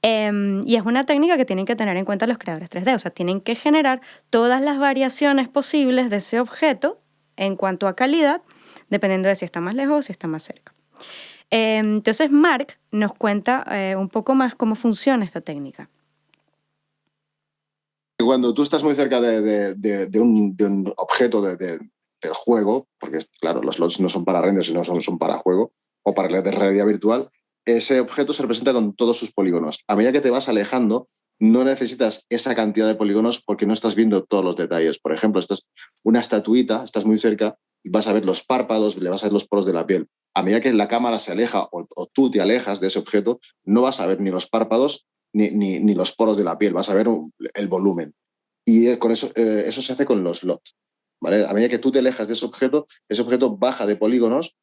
Y es una técnica que tienen que tener en cuenta los creadores 3D. O sea, tienen que generar todas las variaciones posibles de ese objeto en cuanto a calidad, dependiendo de si está más lejos o si está más cerca. Entonces, Mark nos cuenta un poco más cómo funciona esta técnica. Cuando tú estás muy cerca de un objeto del juego, porque claro, los slots no son para render, sino son para juego, o para la realidad virtual, ese objeto se representa con todos sus polígonos. A medida que te vas alejando, no necesitas esa cantidad de polígonos porque no estás viendo todos los detalles. Por ejemplo, una estatuita, estás muy cerca, vas a ver los párpados, le vas a ver los poros de la piel. A medida que la cámara se aleja o tú te alejas de ese objeto, no vas a ver ni los párpados ni los poros de la piel, vas a ver el volumen. Y con eso, eso se hace con los LOT. ¿Vale? A medida que tú te alejas de ese objeto baja de polígonos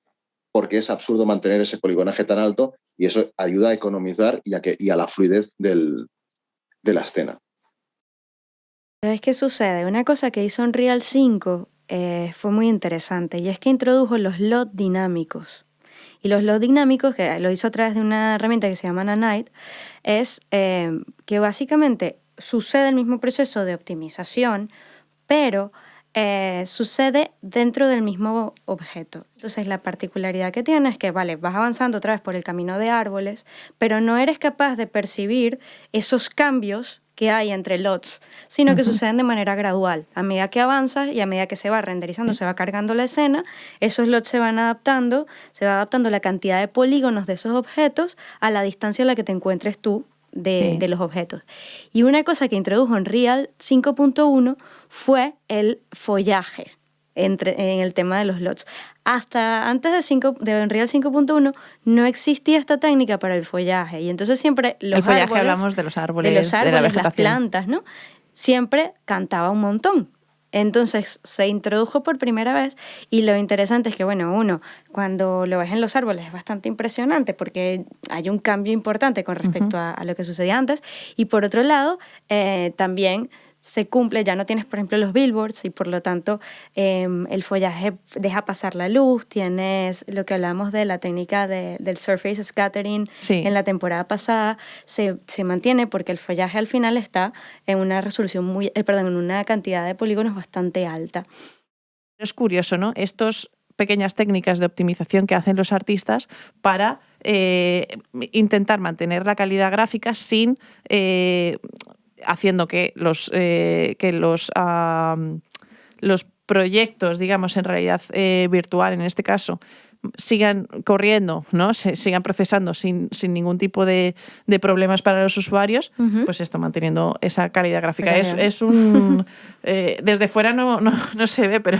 porque es absurdo mantener ese poligonaje tan alto y eso ayuda a economizar y a la fluidez de la escena. ¿Sabes qué sucede? Una cosa que hizo Unreal 5 fue muy interesante y es que introdujo los LOT dinámicos. Y los LOT dinámicos, que lo hizo a través de una herramienta que se llama Nanite, es que básicamente sucede el mismo proceso de optimización, pero sucede dentro del mismo objeto. Entonces la particularidad que tiene es que, vale, vas avanzando otra vez por el camino de árboles, pero no eres capaz de percibir esos cambios que hay entre LOTs, sino que suceden de manera gradual. A medida que avanzas y a medida que se va renderizando, se va cargando la escena, esos LOTs se van adaptando, se va adaptando la cantidad de polígonos de esos objetos a la distancia a la que te encuentres tú de los objetos. Y una cosa que introdujo Unreal 5.1 fue el follaje en el tema de los LOTs. Hasta antes de Unreal 5.1 no existía esta técnica para el follaje y entonces siempre el follaje hablamos de los árboles, de la vegetación. Las plantas, ¿no? Siempre cantaba un montón. Entonces se introdujo por primera vez y lo interesante es que, bueno, uno, cuando lo ves en los árboles es bastante impresionante porque hay un cambio importante con respecto a lo que sucedía antes y por otro lado también se cumple, ya no tienes, por ejemplo, los billboards y por lo tanto el follaje deja pasar la luz, tienes lo que hablamos de la técnica del surface scattering en la temporada pasada, se mantiene porque el follaje al final está en una resolución en una cantidad de polígonos bastante alta. Es curioso, ¿no? Estas pequeñas técnicas de optimización que hacen los artistas para intentar mantener la calidad gráfica sin haciendo que los proyectos, digamos, en realidad virtual, en este caso, sigan corriendo, ¿no? Se sigan procesando sin ningún tipo de problemas para los usuarios, pues esto, manteniendo esa calidad gráfica. Es un... desde fuera no se ve, pero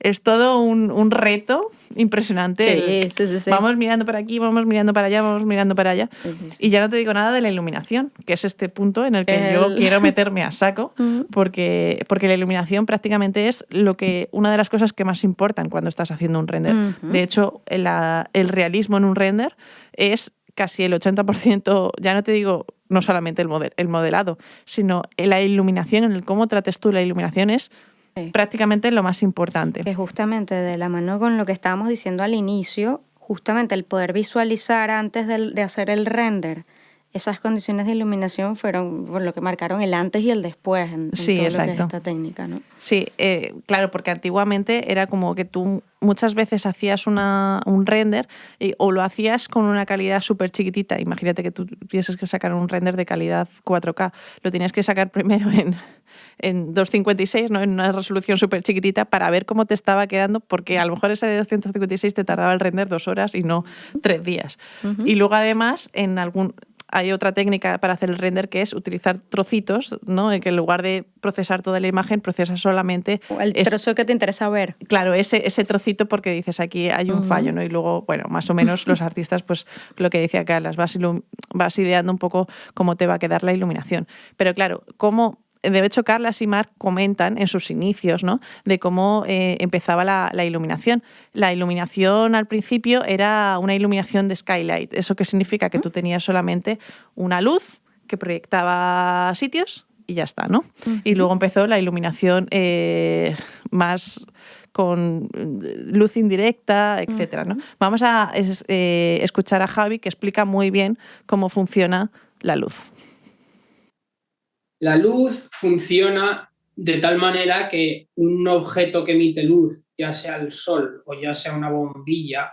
es todo un reto impresionante. Sí. Vamos mirando para aquí, vamos mirando para allá, vamos mirando para allá. Sí. Y ya no te digo nada de la iluminación, que es este punto en el que yo quiero meterme a saco, porque la iluminación prácticamente es una de las cosas que más importan cuando estás haciendo un render. De hecho, el realismo en un render es casi el 80%, ya no te digo no solamente el modelado, sino la iluminación, en el cómo trates tú la iluminación es prácticamente lo más importante. Que justamente de la mano con lo que estábamos diciendo al inicio, justamente el poder visualizar antes de hacer el render, esas condiciones de iluminación fueron lo que marcaron el antes y el después en todo lo que es esta técnica, ¿no? Sí, claro, porque antiguamente era como que tú muchas veces hacías un render o lo hacías con una calidad súper chiquitita. Imagínate que tú tienes que sacar un render de calidad 4K. Lo tienes que sacar primero en 256, ¿no? En una resolución súper chiquitita para ver cómo te estaba quedando, porque a lo mejor ese de 256 te tardaba el render 2 horas y no 3 días. Y luego además hay otra técnica para hacer el render que es utilizar trocitos, ¿no? En que en lugar de procesar toda la imagen, procesas solamente el trozo que te interesa ver. Claro, ese trocito porque dices aquí hay un fallo, ¿no? Y luego, bueno, más o menos los artistas, pues lo que decía Carlas, vas ideando un poco cómo te va a quedar la iluminación. Pero claro, de hecho, Carlas y Marc comentan en sus inicios, ¿no? De cómo empezaba la iluminación. La iluminación al principio era una iluminación de skylight. ¿Eso qué significa? Que tú tenías solamente una luz que proyectaba sitios y ya está, ¿no? Y luego empezó la iluminación más con luz indirecta, etcétera, ¿no? Vamos a escuchar a Javi, que explica muy bien cómo funciona la luz. La luz funciona de tal manera que un objeto que emite luz, ya sea el sol o ya sea una bombilla,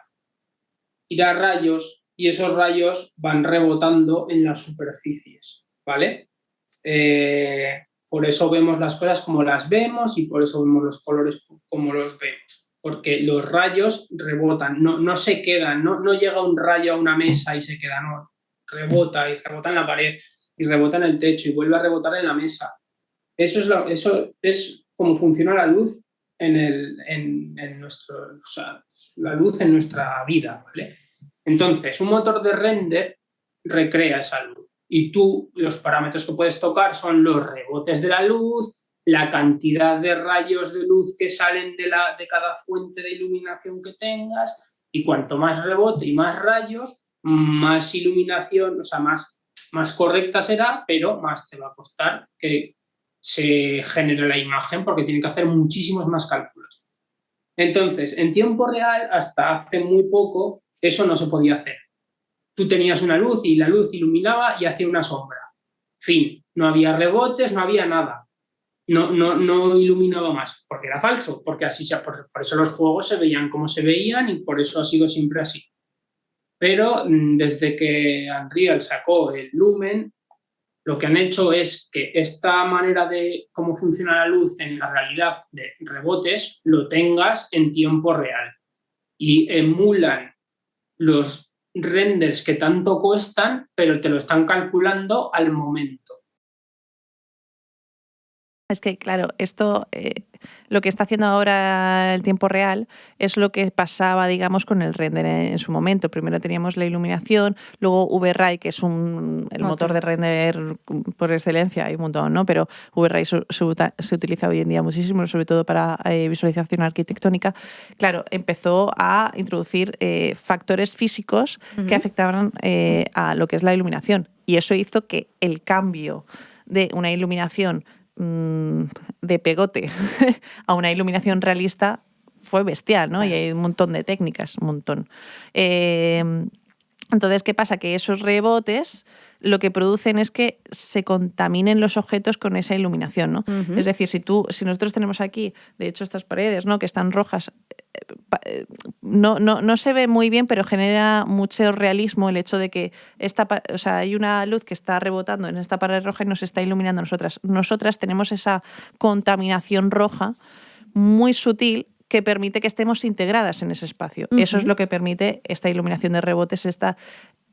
tira rayos y esos rayos van rebotando en las superficies, ¿vale? Por eso vemos las cosas como las vemos y por eso vemos los colores como los vemos, porque los rayos rebotan, no se quedan, no llega un rayo a una mesa y se queda, no, rebota y rebota en la pared y rebota en el techo y vuelve a rebotar en la mesa. Eso es como funciona la luz la luz en nuestra vida, ¿vale? Entonces, un motor de render recrea esa luz y tú los parámetros que puedes tocar son los rebotes de la luz, la cantidad de rayos de luz que salen de cada fuente de iluminación que tengas, y cuanto más rebote y más rayos, más iluminación, o sea, más correcta será, pero más te va a costar que se genere la imagen porque tiene que hacer muchísimos más cálculos. Entonces, en tiempo real, hasta hace muy poco, eso no se podía hacer. Tú tenías una luz y la luz iluminaba y hacía una sombra. Fin, no había rebotes, no había nada. No iluminaba más, porque era falso, porque así por eso los juegos se veían como se veían y por eso ha sido siempre así. Pero desde que Unreal sacó el Lumen, lo que han hecho es que esta manera de cómo funciona la luz en la realidad de rebotes lo tengas en tiempo real y emulan los renders que tanto cuestan, pero te lo están calculando al momento. Es que, claro, esto, lo que está haciendo ahora el tiempo real es lo que pasaba, digamos, con el render en su momento. Primero teníamos la iluminación, luego VRay, que es el motor de render por excelencia, hay un montón, ¿no? Pero VRay se utiliza hoy en día muchísimo, sobre todo para visualización arquitectónica. Claro, empezó a introducir factores físicos que afectaban a lo que es la iluminación. Y eso hizo que el cambio de una iluminación de pegote a una iluminación realista fue bestial, ¿no? Y hay un montón de técnicas, un montón. Entonces, ¿qué pasa? Que esos rebotes lo que producen es que se contaminen los objetos con esa iluminación, ¿no? Es decir, si nosotros tenemos aquí, de hecho, estas paredes, ¿no?, que están rojas, no se ve muy bien, pero genera mucho realismo el hecho de que hay una luz que está rebotando en esta pared roja y nos está iluminando a nosotras. Nosotras tenemos esa contaminación roja muy sutil que permite que estemos integradas en ese espacio. Eso es lo que permite esta iluminación de rebotes, esta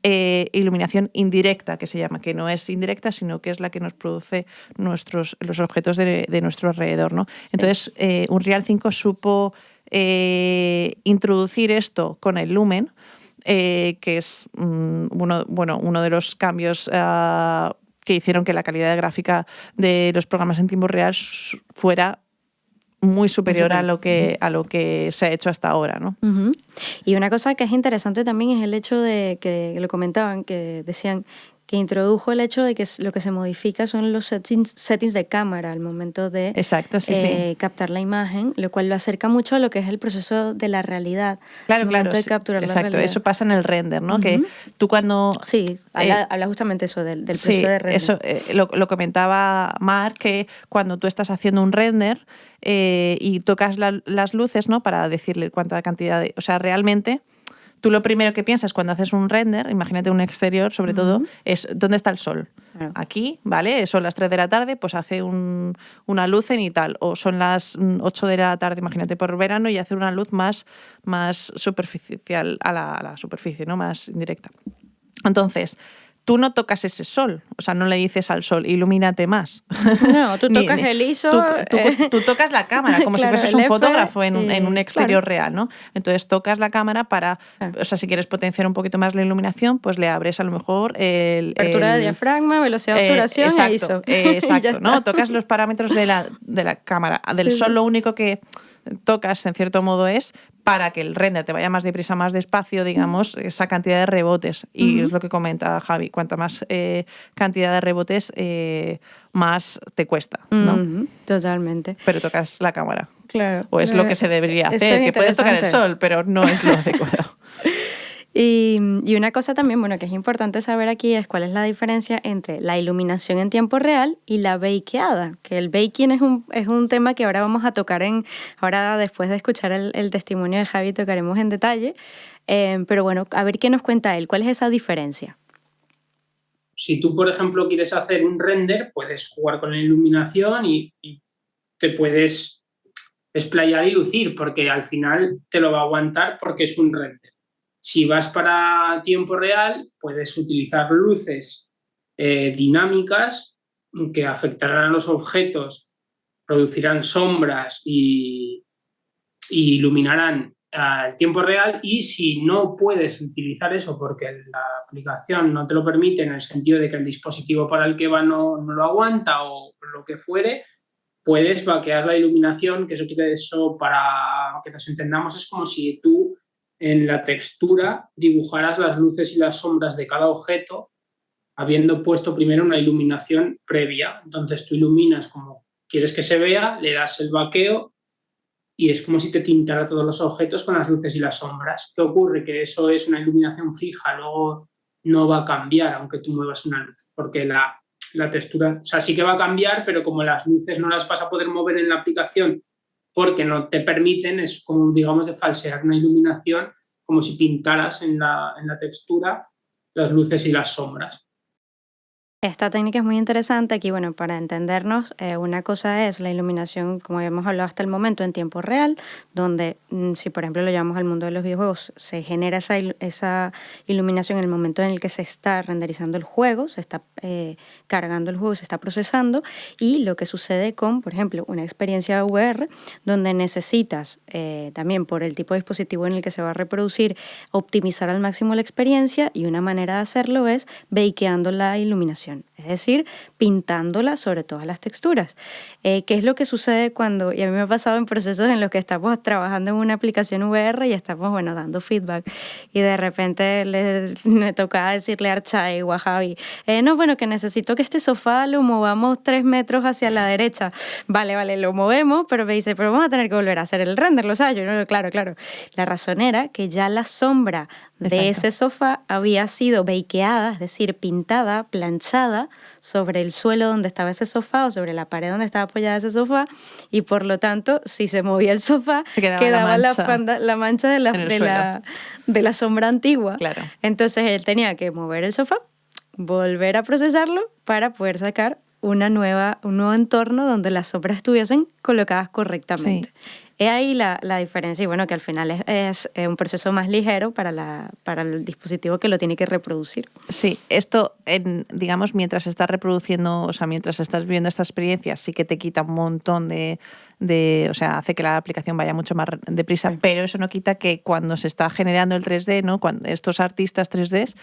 iluminación indirecta, que se llama, que no es indirecta, sino que es la que nos produce los objetos de nuestro alrededor, ¿no? Entonces, Unreal 5 supo introducir esto con el Lumen, que es uno de los cambios que hicieron que la calidad gráfica de los programas en tiempo real fuera muy superior a lo que se ha hecho hasta ahora, ¿no? Y una cosa que es interesante también es el hecho de que lo comentaban, que decían que introdujo el hecho de que lo que se modifica son los settings de cámara al momento de captar la imagen, lo cual lo acerca mucho a lo que es el proceso de la realidad. Claro, de capturar la realidad. Eso pasa en el render, ¿no? Que tú cuando... Sí, habla justamente eso del proceso de render. Eso lo comentaba Marc, que cuando tú estás haciendo un render y tocas las luces, ¿no?, para decirle cuánta cantidad o sea, realmente... Tú lo primero que piensas cuando haces un render, imagínate un exterior sobre todo, es ¿dónde está el sol? Claro. Aquí, ¿vale? Son las 3 de la tarde, pues hace una luz en y tal. O son las 8 de la tarde, imagínate, por verano, y hace una luz más superficial a la superficie, ¿no?, más indirecta. Entonces, tú no tocas ese sol, o sea, no le dices al sol, ilumínate más. No, tú tocas el ISO. Tú tocas la cámara, como claro, si fueses un fotógrafo en un exterior real, ¿no? Entonces tocas la cámara para, o sea, si quieres potenciar un poquito más la iluminación, pues le abres a lo mejor apertura de diafragma, velocidad de obturación e ISO. Exacto, ¿no? Tocas los parámetros de la cámara. Del sol lo único que tocas, en cierto modo, es para que el render te vaya más deprisa, más despacio, digamos, esa cantidad de rebotes. Y es lo que comenta Javi, cuanta más cantidad de rebotes, más te cuesta, ¿no? Totalmente. Pero tocas la cámara. Claro. O es lo que se debería hacer, que puedes tocar el sol, pero no es lo adecuado. Y una cosa también, bueno, que es importante saber aquí es cuál es la diferencia entre la iluminación en tiempo real y la bakeada, que el baking es un tema que ahora vamos a tocar ahora después de escuchar el testimonio de Javi tocaremos en detalle, pero bueno, a ver qué nos cuenta él, ¿cuál es esa diferencia? Si tú, por ejemplo, quieres hacer un render, puedes jugar con la iluminación y te puedes explayar y lucir, porque al final te lo va a aguantar porque es un render. Si vas para tiempo real, puedes utilizar luces dinámicas que afectarán a los objetos, producirán sombras y iluminarán al tiempo real. Y si no puedes utilizar eso porque la aplicación no te lo permite, en el sentido de que el dispositivo para el que va no lo aguanta o lo que fuere, puedes vaquear la iluminación, que eso para que nos entendamos es como si tú en la textura dibujaras las luces y las sombras de cada objeto, habiendo puesto primero una iluminación previa. Entonces tú iluminas como quieres que se vea, le das el vaqueo y es como si te tintara todos los objetos con las luces y las sombras. ¿Qué ocurre? Que eso es una iluminación fija, luego no va a cambiar aunque tú muevas una luz, porque la textura, o sea, sí que va a cambiar, pero como las luces no las vas a poder mover en la aplicación porque no te permiten, es como, digamos, de falsear una iluminación, como si pintaras en la textura las luces y las sombras. Esta técnica es muy interesante aquí, bueno, para entendernos, una cosa es la iluminación, como habíamos hablado hasta el momento, en tiempo real, donde si por ejemplo lo llevamos al mundo de los videojuegos, se genera esa iluminación en el momento en el que se está renderizando el juego, se está cargando el juego, se está procesando, y lo que sucede con, por ejemplo, una experiencia VR, donde necesitas también por el tipo de dispositivo en el que se va a reproducir, optimizar al máximo la experiencia, y una manera de hacerlo es bakeando la iluminación. Es decir, pintándola sobre todas las texturas. ¿Qué es lo que sucede cuando, y a mí me ha pasado en procesos en los que estamos trabajando en una aplicación VR y estamos, bueno, dando feedback, y de repente me tocaba decirle a Archai o a Javi, no, bueno, que necesito que este sofá lo movamos 3 metros hacia la derecha. Vale, lo movemos, pero me dice, pero vamos a tener que volver a hacer el render, ¿lo sabes? Yo, no, claro. La razón era que ya la sombra de ese sofá había sido bakeada, es decir, pintada, planchada sobre el suelo donde estaba ese sofá o sobre la pared donde estaba apoyada ese sofá, y por lo tanto, si se movía el sofá, quedaba la mancha de la sombra antigua. Claro. Entonces él tenía que mover el sofá, volver a procesarlo para poder sacar un nuevo entorno donde las sombras estuviesen colocadas correctamente. Sí. Es ahí la diferencia, y bueno, que al final es un proceso más ligero para el dispositivo que lo tiene que reproducir. Sí, esto, digamos, mientras estás reproduciendo, o sea, mientras estás viviendo esta experiencia, sí que te quita un montón o sea, hace que la aplicación vaya mucho más deprisa, pero eso no quita que cuando se está generando el 3D, ¿no? Cuando estos artistas 3D,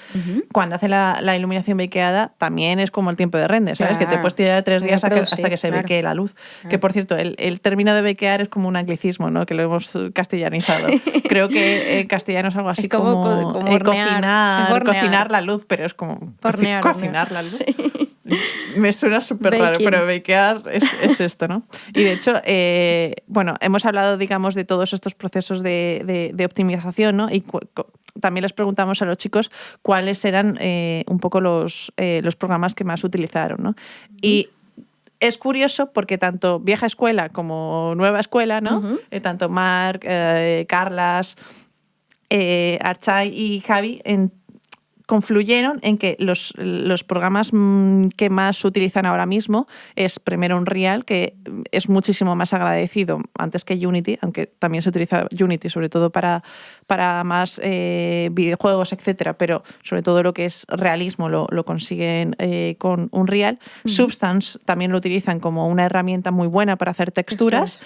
cuando hacen la iluminación bakeada, también es como el tiempo de render, ¿sabes? Que te puedes tirar 3 días hasta que se bakee la luz. Que, por cierto, el término de bakear es como un anglicismo, ¿no? Que lo hemos castellanizado. Creo que en castellano es algo así como cocinar la luz, pero es como cocinar la luz. Me suena súper raro, pero bakear es esto, ¿no? Y de hecho, bueno, hemos hablado, digamos, de todos estos procesos de optimización, ¿no? Y también les preguntamos a los chicos cuáles eran un poco los programas que más utilizaron, ¿no? Y es curioso porque tanto vieja escuela como nueva escuela, ¿no? Tanto Marc, Carlas, Archai y Javi confluyeron en que los programas que más se utilizan ahora mismo es primero Unreal, que es muchísimo más agradecido antes que Unity, aunque también se utiliza Unity sobre todo para más videojuegos, etcétera, pero sobre todo lo que es realismo lo consiguen con Unreal. Substance también lo utilizan como una herramienta muy buena para hacer texturas.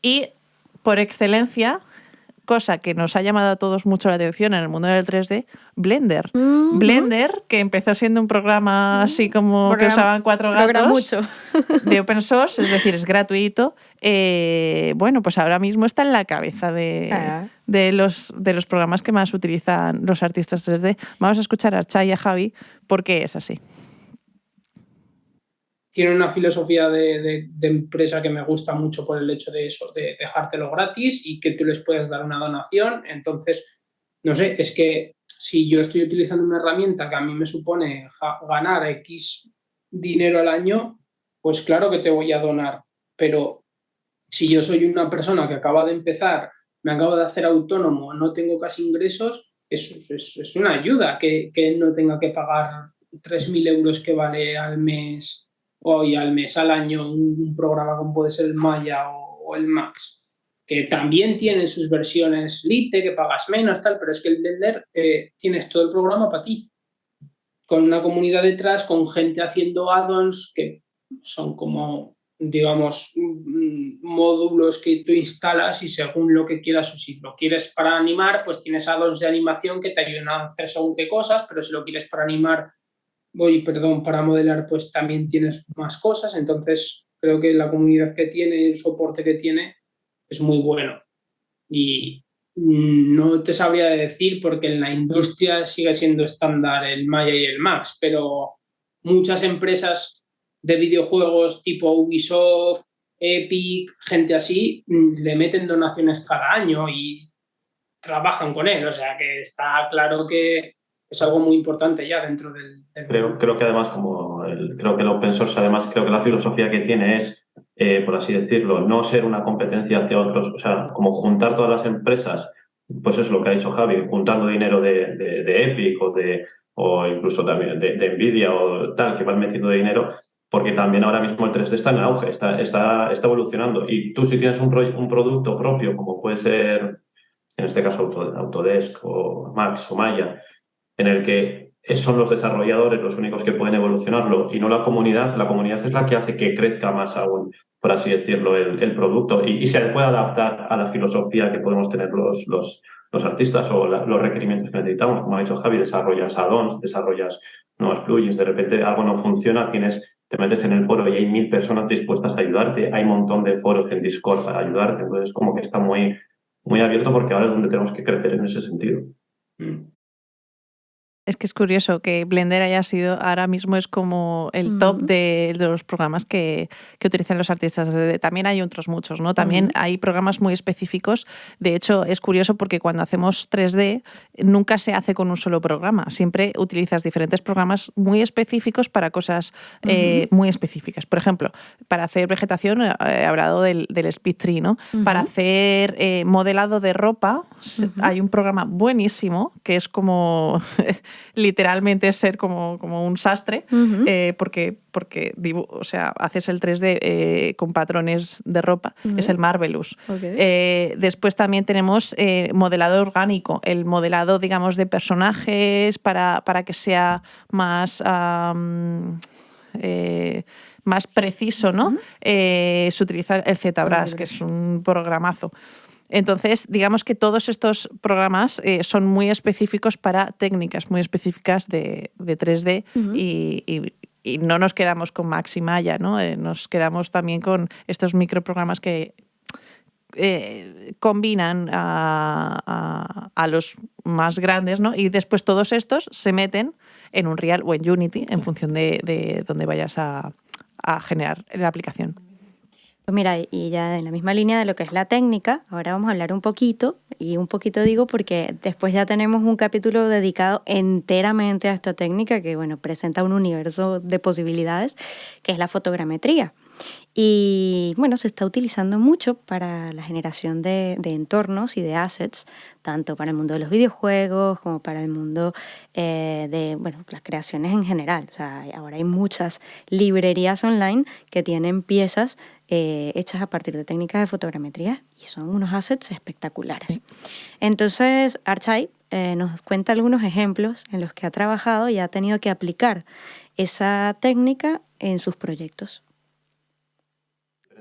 Y por excelencia, cosa que nos ha llamado a todos mucho la atención en el mundo del 3D, Blender. Blender, que empezó siendo un programa así como que usaban 4 gatos de open source, es decir, es gratuito. Bueno, pues ahora mismo está en la cabeza de los programas que más utilizan los artistas 3D. Vamos a escuchar a Archai y a Javi porque es así. Tiene una filosofía de empresa que me gusta mucho por el hecho de eso, de dejártelo gratis y que tú les puedas dar una donación. Entonces, no sé, es que si yo estoy utilizando una herramienta que a mí me supone ganar X dinero al año, pues claro que te voy a donar. Pero si yo soy una persona que acaba de empezar, me acabo de hacer autónomo, no tengo casi ingresos, es una ayuda que no tenga que pagar 3.000 euros que vale al mes hoy al mes, al año, un programa como puede ser el Maya o el Max, que también tienen sus versiones Lite, que pagas menos, tal, pero es que el Blender tienes todo el programa para ti, con una comunidad detrás, con gente haciendo add-ons que son como, digamos, módulos que tú instalas y según lo que quieras, o si lo quieres para animar, pues tienes add-ons de animación que te ayudan a hacer según qué cosas, pero si lo quieres para animar para modelar, pues también tienes más cosas. Entonces, Creo que la comunidad que tiene, el soporte que tiene, es muy bueno. Y no te sabría decir porque en la industria sigue siendo estándar el Maya y el Max, pero muchas empresas de videojuegos tipo Ubisoft, Epic, gente así, le meten donaciones cada año y trabajan con él. O sea que está claro que es algo muy importante ya dentro del Creo que además, creo que el open source, además, creo que la filosofía que tiene es, por así decirlo, no ser una competencia hacia otros, o sea, como juntar todas las empresas, pues es lo que ha dicho Javi, juntando dinero de Epic o incluso también de Nvidia o tal, que van metiendo dinero, porque también ahora mismo el 3D está en auge, está evolucionando. Y tú si tienes un producto propio, como puede ser, en este caso, Autodesk o Max o Maya, en el que son los desarrolladores los únicos que pueden evolucionarlo y no la comunidad es la que hace que crezca más aún, por así decirlo, el producto y se puede adaptar a la filosofía que podemos tener los artistas o los requerimientos que necesitamos. Como ha dicho Javi, desarrollas add-ons, desarrollas nuevos plugins, de repente algo no funciona, te metes en el foro y hay 1000 personas dispuestas a ayudarte, hay un montón de foros en Discord para ayudarte, entonces como que está muy, muy abierto porque ahora es donde tenemos que crecer en ese sentido. Es que es curioso que Blender haya sido, ahora mismo es como el top de los programas que utilizan los artistas. También hay otros muchos, ¿no? También hay programas muy específicos. De hecho, es curioso porque cuando hacemos 3D nunca se hace con un solo programa. Siempre utilizas diferentes programas muy específicos para cosas muy específicas. Por ejemplo, para hacer vegetación, he hablado del Speed Tree, ¿no? Para hacer modelado de ropa, hay un programa buenísimo que es como... literalmente ser como un sastre, porque o sea, haces el 3D con patrones de ropa, es el Marvelous. Okay. Después también tenemos modelado orgánico, el modelado, digamos, de personajes para que sea más preciso, ¿no? Se utiliza el ZBrush, que es un programazo. Entonces, digamos que todos estos programas son muy específicos para técnicas muy específicas de 3D y no nos quedamos con Max y Maya, ¿no? Nos quedamos también con estos microprogramas que combinan a los más grandes, ¿no? Y después todos estos se meten en Unreal o en Unity en función de dónde vayas a generar la aplicación. Pues mira, y ya en la misma línea de lo que es la técnica, ahora vamos a hablar un poquito, y un poquito digo porque después ya tenemos un capítulo dedicado enteramente a esta técnica que, bueno, presenta un universo de posibilidades, que es la fotogrametría. Y bueno, se está utilizando mucho para la generación de entornos y de assets, tanto para el mundo de los videojuegos como para el mundo de las creaciones en general. O sea, ahora hay muchas librerías online que tienen piezas hechas a partir de técnicas de fotogrametría y son unos assets espectaculares. Sí. Entonces, Archai nos cuenta algunos ejemplos en los que ha trabajado y ha tenido que aplicar esa técnica en sus proyectos.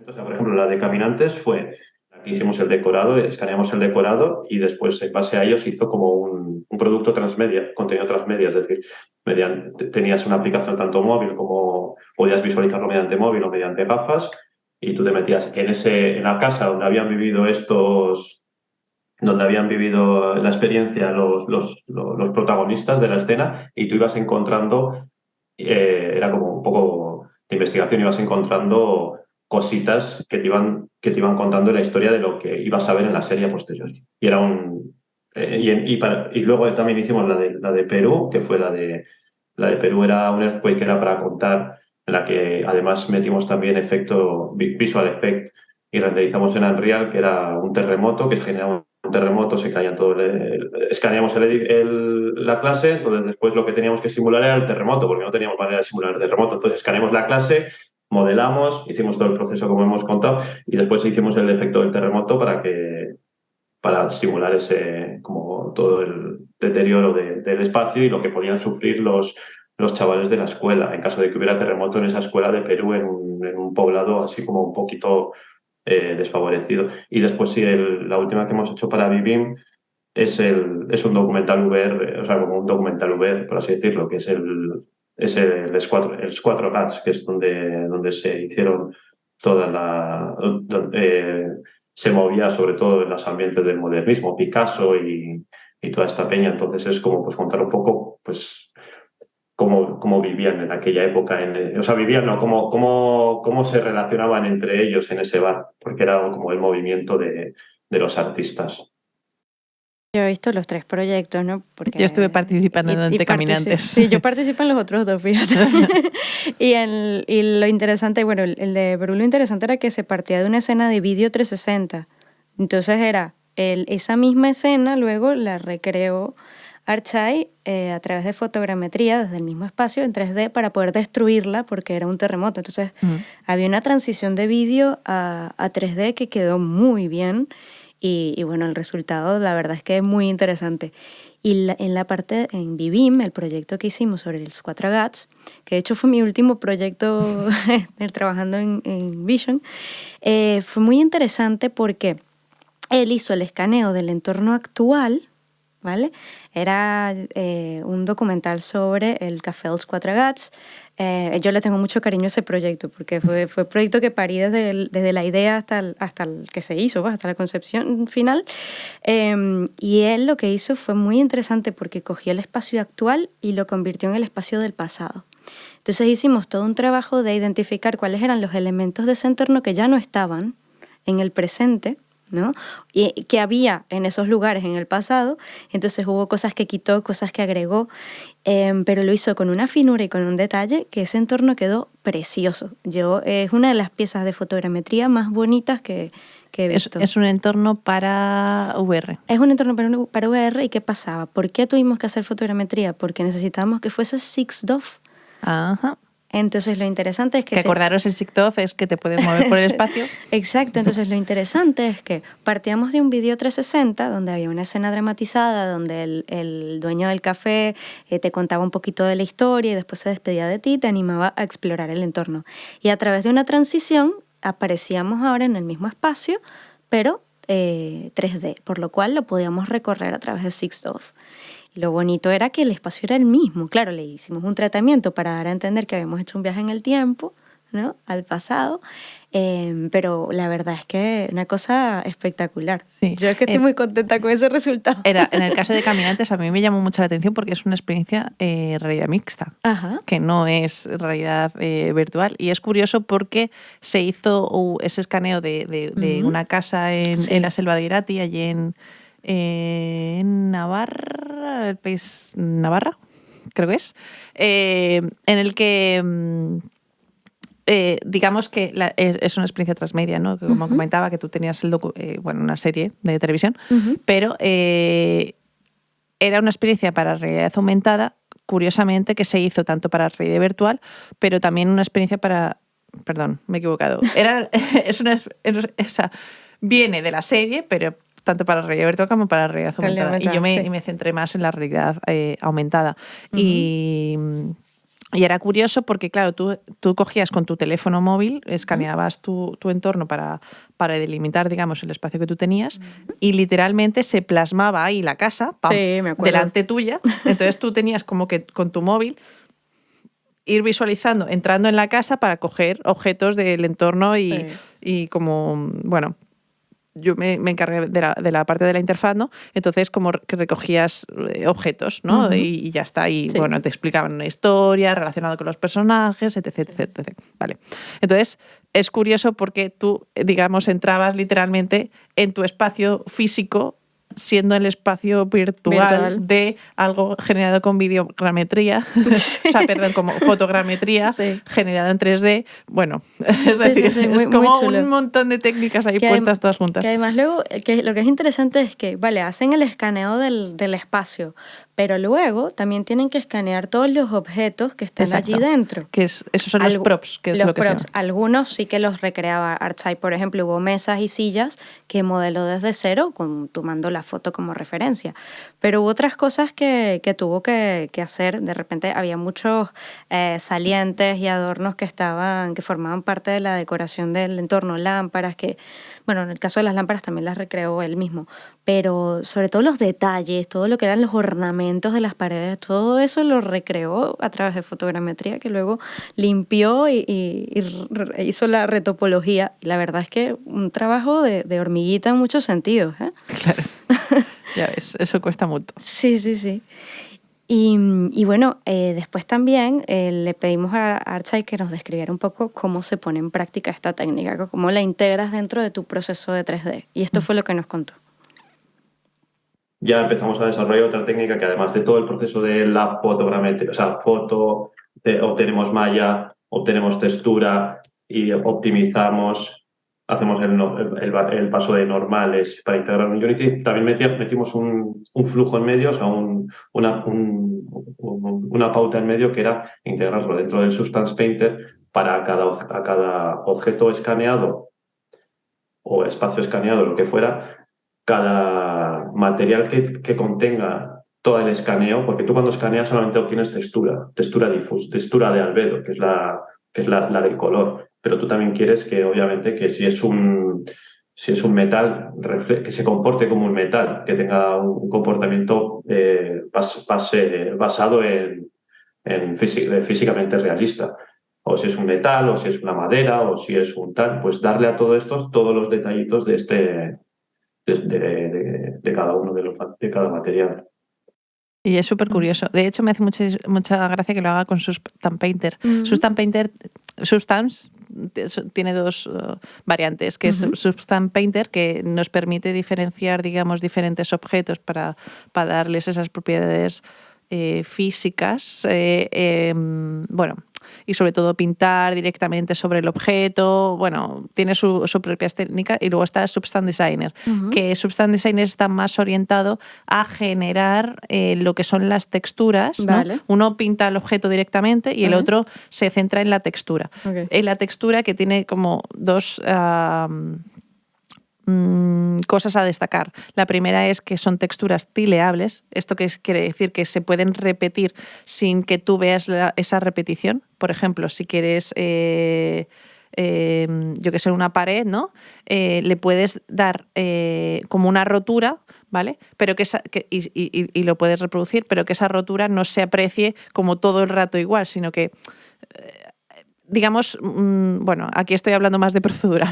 O sea, por ejemplo, la de Caminantes fue, aquí hicimos el decorado, escaneamos el decorado y después en base a ello se hizo como un producto transmedia, contenido transmedia, es decir, tenías una aplicación tanto móvil como podías visualizarlo mediante móvil o mediante gafas y tú te metías en la casa donde habían vivido la experiencia los protagonistas de la escena y tú ibas encontrando, era como un poco de investigación, ibas encontrando cositas que te iban contando la historia de lo que ibas a ver en la serie posterior. Y era y luego también hicimos la de Perú, que fue la de Perú era un earthquake que era para contar, en la que además metimos también visual effect y renderizamos en Unreal, que era un terremoto, que generaba un terremoto, se caía todo, escaneamos la clase, entonces después lo que teníamos que simular era el terremoto, porque no teníamos manera de simular el terremoto, entonces escaneamos la clase, modelamos, hicimos todo el proceso como hemos contado y después hicimos el efecto del terremoto para simular como todo el deterioro del espacio y lo que podían sufrir los chavales de la escuela en caso de que hubiera terremoto en esa escuela de Perú en un poblado así como un poquito desfavorecido. Y después sí, la última que hemos hecho para Vivim es un documental VR, o sea, como un documental VR, por así decirlo, que es el Squadron Cats, que es donde se hicieron se movía sobre todo en los ambientes del modernismo, Picasso y toda esta peña. Entonces es como pues contar un poco pues cómo vivían en aquella época, o sea, vivían, ¿no? Cómo se relacionaban entre ellos en ese bar, porque era como el movimiento de los artistas. Yo he visto los 3 proyectos, ¿no? Porque, yo estuve participando en Antecaminantes. Sí, yo participo en los otros 2, fíjate. y lo interesante, bueno, el de Perú, lo interesante era que se partía de una escena de vídeo 360. Entonces era esa misma escena, luego la recreó Archai a través de fotogrametría desde el mismo espacio en 3D para poder destruirla porque era un terremoto. Entonces había una transición de vídeo a 3D que quedó muy bien. Y bueno, el resultado la verdad es que es muy interesante. Y en la parte, en Vivim, el proyecto que hicimos sobre los 4 Gats, que de hecho fue mi último proyecto trabajando en Vision, fue muy interesante porque él hizo el escaneo del entorno actual, ¿vale? Era un documental sobre el Café dels 4 Gats. Yo le tengo mucho cariño a ese proyecto porque fue un proyecto que parí desde la idea hasta el que se hizo, hasta la concepción final. Y él lo que hizo fue muy interesante porque cogió el espacio actual y lo convirtió en el espacio del pasado. Entonces hicimos todo un trabajo de identificar cuáles eran los elementos de ese entorno que ya no estaban en el presente, ¿no? Y que había en esos lugares en el pasado. Entonces hubo cosas que quitó, cosas que agregó, pero lo hizo con una finura y con un detalle que ese entorno quedó precioso. Es una de las piezas de fotogrametría más bonitas que he visto. Es un entorno para VR. Es un entorno para VR. ¿Y qué pasaba? ¿Por qué tuvimos que hacer fotogrametría? Porque necesitábamos que fuese 6DoF. Ajá. Entonces lo interesante es que... acordaros, el 6DoF es que te puedes mover por el espacio. Exacto, entonces lo interesante es que partíamos de un video 360 donde había una escena dramatizada, donde el dueño del café te contaba un poquito de la historia y después se despedía de ti y te animaba a explorar el entorno. Y a través de una transición aparecíamos ahora en el mismo espacio, pero 3D, por lo cual lo podíamos recorrer a través de 6DoF. Lo bonito era que el espacio era el mismo. Claro, le hicimos un tratamiento para dar a entender que habíamos hecho un viaje en el tiempo, ¿no? Al pasado, pero la verdad es que una cosa espectacular. Sí. Yo es que estoy muy contenta con ese resultado. En el caso de Caminantes a mí me llamó mucho la atención porque es una experiencia realidad mixta, Ajá. que no es realidad virtual. Y es curioso porque se hizo ese escaneo de una casa en la selva de Irati, allí en Navarra, el país Navarra, creo que es, en el que digamos que es una experiencia transmedia, ¿no? Que como comentaba, que tú tenías una serie de televisión, pero era una experiencia para realidad aumentada, curiosamente, que se hizo tanto para realidad virtual, pero también una experiencia para... Perdón, me he equivocado. Viene de la serie, pero tanto para realidad virtual como para realidad aumentada. Y yo me centré más en la realidad aumentada. Y era curioso porque, claro, tú cogías con tu teléfono móvil, escaneabas tu entorno para delimitar, digamos, el espacio que tú tenías y literalmente se plasmaba ahí la casa delante tuya. Entonces tú tenías como que con tu móvil ir visualizando, entrando en la casa para coger objetos del entorno y como, bueno... Yo me encargué de la parte de la interfaz, ¿no? Entonces, como que recogías objetos, ¿no? Y ya está. Y bueno, te explicaban una historia relacionada con los personajes, etc. Vale. Entonces, es curioso porque tú, digamos, entrabas literalmente en tu espacio físico, siendo el espacio virtual de algo generado con videogrametría, como fotogrametría generado en 3D. Bueno, es decir, es como un montón de técnicas ahí puestas todas juntas. Que además luego, lo que es interesante es que, vale, hacen el escaneo del espacio, pero luego también tienen que escanear todos los objetos que estén allí dentro. Esos son los props, que es lo que props. Algunos sí que los recreaba Archai, por ejemplo, hubo mesas y sillas que modeló desde cero, tomando la la foto como referencia. Pero hubo otras cosas que tuvo que hacer. De repente había muchos salientes y adornos que formaban parte de la decoración del entorno, lámparas que, bueno, en el caso de las lámparas también las recreó él mismo, pero sobre todo los detalles, todo lo que eran los ornamentos de las paredes, todo eso lo recreó a través de fotogrametría, que luego limpió y hizo la retopología. Y la verdad es que un trabajo de hormiguita en muchos sentidos, ¿eh? Claro. Ya ves, eso cuesta mucho. Sí, sí, sí. Y bueno, después también le pedimos a Archai que nos describiera un poco cómo se pone en práctica esta técnica, cómo la integras dentro de tu proceso de 3D. Y esto fue lo que nos contó. Ya empezamos a desarrollar otra técnica que, además de todo el proceso de la fotogrametría, o sea, obtenemos malla, obtenemos textura y optimizamos, hacemos el paso de normales para integrar en Unity. También metimos un flujo en medio, o sea, una pauta en medio, que era integrarlo dentro del Substance Painter para cada objeto escaneado o espacio escaneado, lo que fuera. Cada material que contenga todo el escaneo, porque tú cuando escaneas solamente obtienes textura difusa, textura de albedo, que es la del color, pero tú también quieres que, obviamente, que si es un metal, que se comporte como un metal, que tenga un comportamiento basado en físicamente realista. O si es un metal, o si es una madera, o si es un tal, pues darle a todo esto todos los detallitos de cada uno de cada material. Y es súper curioso. De hecho, me hace mucha gracia que lo haga con Substance Painter. Substance tiene dos variantes, que es Substance Painter, que nos permite diferenciar, digamos, diferentes objetos para darles esas propiedades físicas, bueno, y sobre todo pintar directamente sobre el objeto. Bueno, tiene su propia técnica. Y luego está Substance Designer, que Substance Designer está más orientado a generar lo que son las texturas, vale, ¿no? Uno pinta el objeto directamente y el otro se centra en la textura. Okay. En la textura, que tiene como dos cosas a destacar. La primera es que son texturas tileables. ¿Esto quiere decir? Que se pueden repetir sin que tú veas esa repetición. Por ejemplo, si quieres, yo que sé, una pared, ¿no? Le puedes dar como una rotura, ¿vale? Pero y lo puedes reproducir, pero que esa rotura no se aprecie como todo el rato igual, sino que digamos, bueno, aquí estoy hablando más de procedural,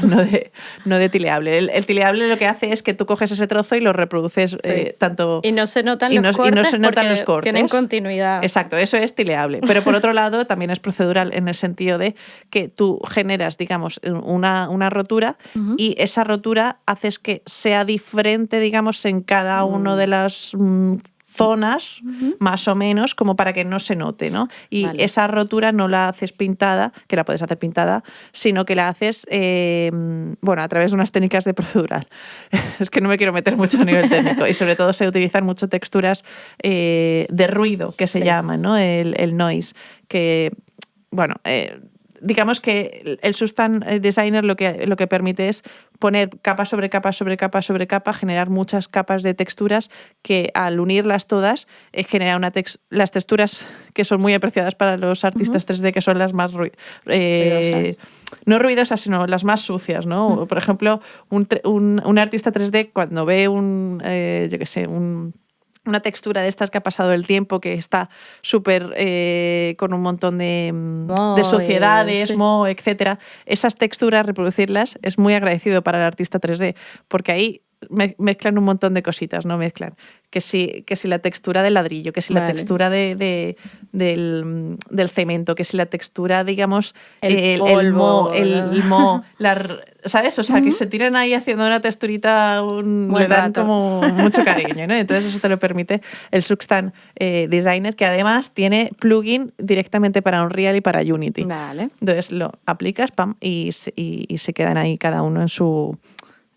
no de tileable. El tileable lo que hace es que tú coges ese trozo y lo reproduces tanto... Y no se notan los cortes, y no se notan los cortes. Tienen continuidad. Exacto, eso es tileable. Pero por otro lado también es procedural, en el sentido de que tú generas, digamos, una rotura y esa rotura haces que sea diferente, digamos, en cada uno de las zonas, más o menos, como para que no se note, ¿no? Y esa rotura no la haces pintada, que la puedes hacer pintada, sino que la haces, bueno, a través de unas técnicas de procedural. Es que no me quiero meter mucho a nivel técnico. Y sobre todo se utilizan mucho texturas de ruido, que se llaman, ¿no? El noise, que, bueno, digamos que el Substance Designer lo que permite es poner capa sobre capa sobre capa sobre capa, generar muchas capas de texturas que, al unirlas todas, genera las texturas que son muy apreciadas para los artistas 3D, que son las más no ruidosas, sino las más sucias, ¿no? Por ejemplo, un artista 3D, cuando ve yo qué sé, una textura de estas que ha pasado el tiempo, que está súper con un montón de suciedades, moho, etcétera. Esas texturas, reproducirlas, es muy agradecido para el artista 3D, porque ahí mezclan un montón de cositas, ¿no? Mezclan que si la textura del ladrillo, que si la textura del cemento, que si la textura, digamos, el moho, ¿sabes? O sea, que se tiran ahí haciendo una texturita, le dan como mucho cariño, ¿no? Entonces eso te lo permite el Substance Designer, que además tiene plugin directamente para Unreal y para Unity. Vale. Entonces lo aplicas, pam, y se quedan ahí cada uno en su...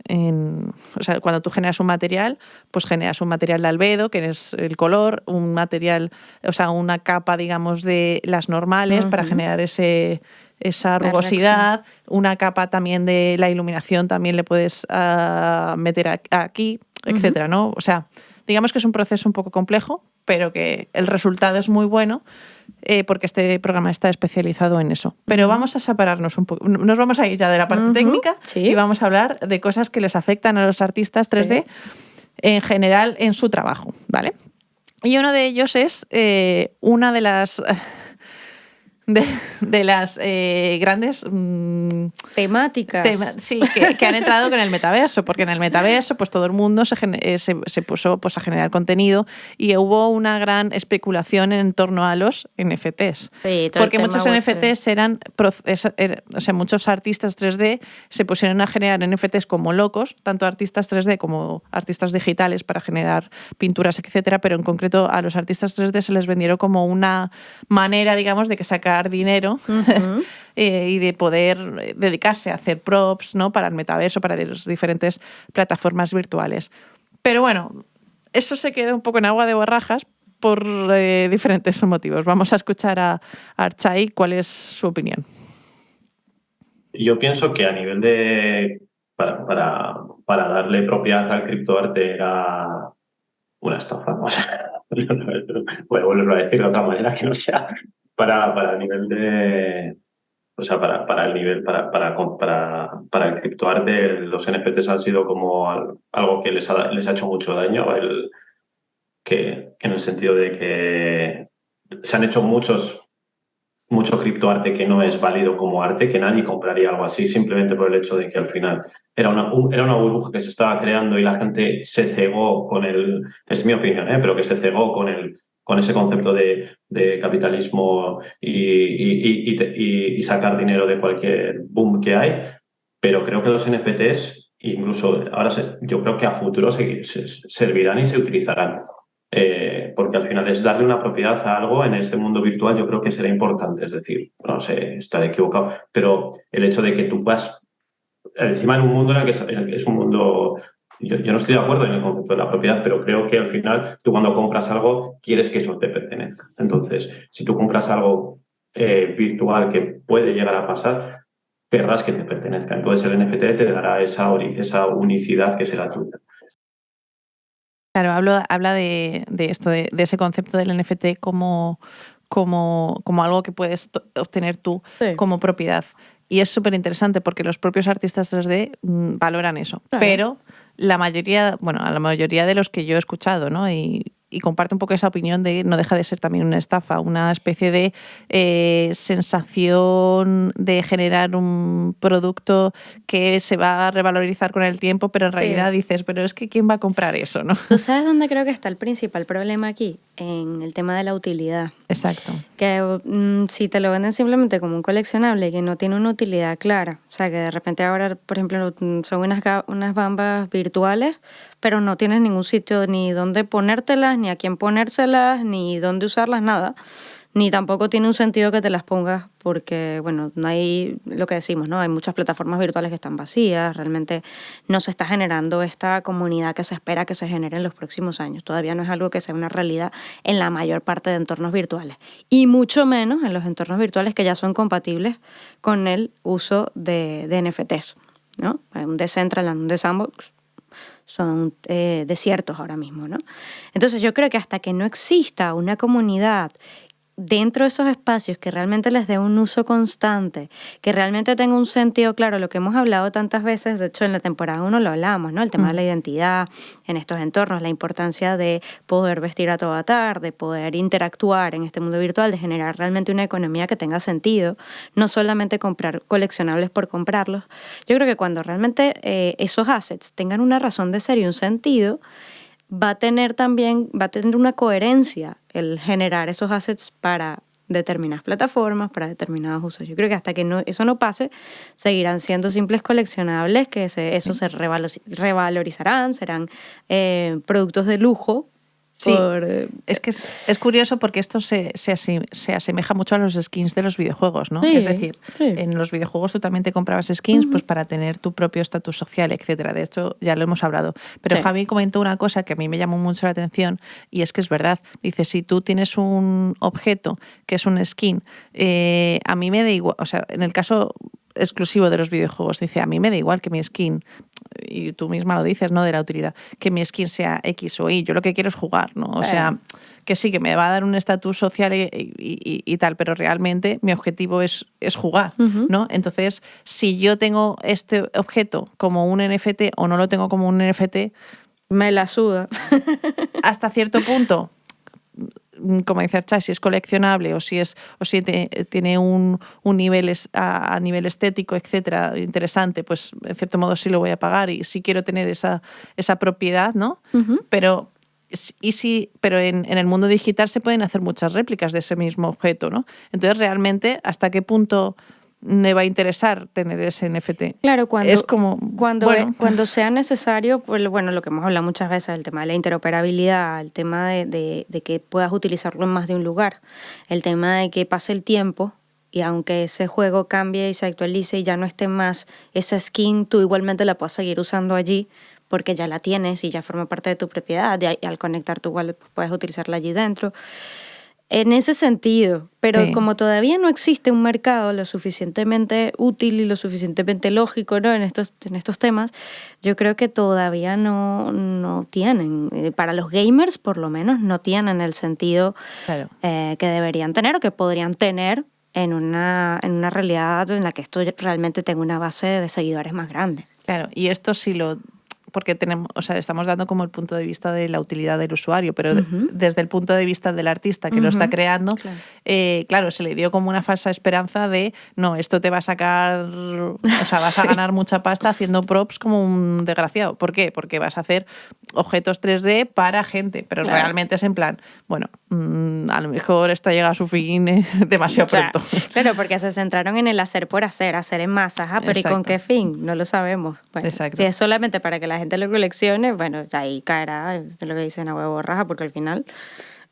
o sea, cuando tú generas un material, pues generas un material de albedo, que es el color, un material, o sea, una capa, digamos, de las normales para generar esa rugosidad, una capa también de la iluminación, también le puedes meter aquí. etcétera, ¿no? O sea, digamos que es un proceso un poco complejo, pero que el resultado es muy bueno porque este programa está especializado en eso. Pero vamos a separarnos un poco. Nos vamos a ir ya de la parte técnica y vamos a hablar de cosas que les afectan a los artistas 3D en general en su trabajo, ¿vale? Y uno de ellos es una de las... de las grandes temáticas que han entrado con el metaverso, porque en el metaverso pues todo el mundo se puso pues a generar contenido y hubo una gran especulación en torno a los NFTs, porque muchos NFTs eran, o sea, muchos artistas 3D se pusieron a generar NFTs como locos, tanto artistas 3D como artistas digitales para generar pinturas, etcétera, pero en concreto a los artistas 3D se les vendieron como una manera, digamos, de que sacar dinero y de poder dedicarse a hacer props, ¿no? Para el metaverso, para las diferentes plataformas virtuales. Pero bueno, eso se queda un poco en agua de borrajas por diferentes motivos. Vamos a escuchar a Archai cuál es su opinión. Yo pienso que a nivel de... Para darle propiedad al criptoarte era una estafa. O sea, voy a volverlo a decir de otra manera que no sea... Para el nivel de... O sea, para el nivel, para el criptoarte, los NFTs han sido como algo que les ha hecho mucho daño, en el sentido de que se han hecho mucho criptoarte que no es válido como arte, que nadie compraría algo así simplemente por el hecho de que al final era una burbuja que se estaba creando y la gente se cegó con es mi opinión, pero que se cegó con ese concepto de capitalismo y sacar dinero de cualquier boom que hay, pero creo que los NFTs, incluso ahora yo creo que a futuro se servirán y se utilizarán. Porque al final es darle una propiedad a algo en este mundo virtual, yo creo que será importante. Es decir, no sé, estaré equivocado, pero el hecho de que tú puedas, encima en un mundo en el que es un mundo... Yo no estoy de acuerdo en el concepto de la propiedad, pero creo que al final tú cuando compras algo quieres que eso te pertenezca. Entonces, si tú compras algo virtual que puede llegar a pasar, querrás que te pertenezca. Entonces el NFT te dará esa unicidad que será tuya. Claro, habla de esto, de ese concepto del NFT como algo que puedes obtener tú como propiedad. Y es súper interesante porque los propios artistas 3D valoran eso. Claro. Pero la mayoría de los que yo he escuchado, ¿no? Y comparto un poco esa opinión de no deja de ser también una estafa, una especie de sensación de generar un producto que se va a revalorizar con el tiempo, pero en realidad dices, pero es que ¿quién va a comprar eso, no? ¿Tú sabes dónde creo que está el principal problema aquí? En el tema de la utilidad. Exacto. Que si te lo venden simplemente como un coleccionable que no tiene una utilidad clara, o sea, que de repente ahora, por ejemplo, son unas bambas virtuales, pero no tienes ningún sitio ni dónde ponértelas, ni a quién ponérselas, ni dónde usarlas, nada. Ni tampoco tiene un sentido que te las pongas porque, bueno, no hay lo que decimos, ¿no? Hay muchas plataformas virtuales que están vacías, realmente no se está generando esta comunidad que se espera que se genere en los próximos años. Todavía no es algo que sea una realidad en la mayor parte de entornos virtuales. Y mucho menos en los entornos virtuales que ya son compatibles con el uso de NFTs, ¿no? Un Decentraland, un Sandbox son desiertos ahora mismo, ¿no? Entonces yo creo que hasta que no exista una comunidad dentro de esos espacios que realmente les dé un uso constante, que realmente tenga un sentido claro, lo que hemos hablado tantas veces, de hecho en la temporada 1 lo hablamos, ¿no? El tema de la identidad en estos entornos, la importancia de poder vestir a tu avatar, de poder interactuar en este mundo virtual, de generar realmente una economía que tenga sentido, no solamente comprar coleccionables por comprarlos. Yo creo que cuando realmente esos assets tengan una razón de ser y un sentido, va a tener una coherencia el generar esos assets para determinadas plataformas, para determinados usos. Yo creo que hasta que eso no pase, seguirán siendo simples coleccionables que se revalorizarán, serán productos de lujo. Sí, es que es curioso porque esto se asemeja mucho a los skins de los videojuegos, ¿no? Sí, es decir, en los videojuegos tú también te comprabas skins pues para tener tu propio estatus social, etcétera. De esto ya lo hemos hablado. Pero Javi comentó una cosa que a mí me llamó mucho la atención y es que es verdad. Dice, si tú tienes un objeto que es un skin, a mí me da igual, o sea, en el caso exclusivo de los videojuegos, dice, a mí me da igual que mi skin, y tú misma lo dices, ¿no? De la utilidad, que mi skin sea X o Y. Yo lo que quiero es jugar, ¿no? O sea, que sí, que me va a dar un estatus social y tal, pero realmente mi objetivo es jugar, ¿no? Entonces, si yo tengo este objeto como un NFT o no lo tengo como un NFT, me la suda. Hasta cierto punto, como dice Archai, si es coleccionable o si tiene un nivel a nivel estético, etcétera, interesante, pues en cierto modo sí lo voy a pagar y sí quiero tener esa propiedad, ¿no? Pero en el mundo digital se pueden hacer muchas réplicas de ese mismo objeto, ¿no? Entonces, realmente, ¿hasta qué punto me va a interesar tener ese NFT? Claro, cuando sea necesario, pues bueno, lo que hemos hablado muchas veces, el tema de la interoperabilidad, el tema de que puedas utilizarlo en más de un lugar, el tema de que pase el tiempo y aunque ese juego cambie y se actualice y ya no esté más esa skin, tú igualmente la puedes seguir usando allí porque ya la tienes y ya forma parte de tu propiedad y al conectar tú igual puedes utilizarla allí dentro. En ese sentido, pero como todavía no existe un mercado lo suficientemente útil y lo suficientemente lógico, ¿no? en estos temas, yo creo que todavía no tienen, para los gamers por lo menos, no tienen el sentido que deberían tener o que podrían tener en una realidad en la que esto realmente tenga una base de seguidores más grande. Claro, y esto sí porque estamos dando como el punto de vista de la utilidad del usuario, pero desde el punto de vista del artista que lo está creando, claro, se le dio como una falsa esperanza de, no, esto te va a sacar, vas a ganar mucha pasta haciendo props como un desgraciado. ¿Por qué? Porque vas a hacer objetos 3D para gente, pero realmente es en plan, bueno, a lo mejor esto llega a su fin demasiado pronto. Claro, porque se centraron en el hacer por hacer en masas, pero ¿y con qué fin? No lo sabemos. Bueno, si es solamente para que la gente lo coleccione, bueno, ahí caerá de lo que dicen a huevo raja, porque al final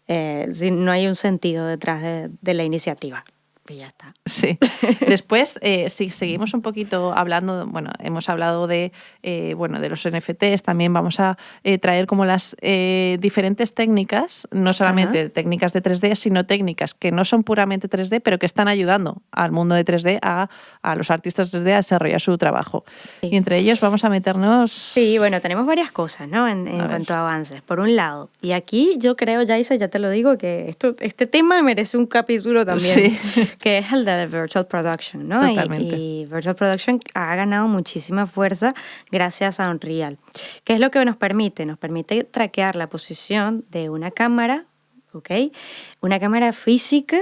no hay un sentido detrás de la iniciativa. Y ya está. Sí. Después, si seguimos un poquito hablando, hemos hablado de los NFTs, también vamos a traer como las diferentes técnicas, no solamente técnicas de 3D, sino técnicas que no son puramente 3D, pero que están ayudando al mundo de 3D, a los artistas 3D a desarrollar su trabajo. Sí. Y entre ellos vamos a meternos... Sí, tenemos varias cosas, ¿no? En cuanto a avances. Por un lado, y aquí yo creo, Yaisa, ya te lo digo, que este tema merece un capítulo también. Sí. Que es el de Virtual Production, ¿no? Totalmente. Y Virtual Production ha ganado muchísima fuerza gracias a Unreal. ¿Qué es lo que nos permite? Nos permite traquear la posición de una cámara, ¿ok? Una cámara física,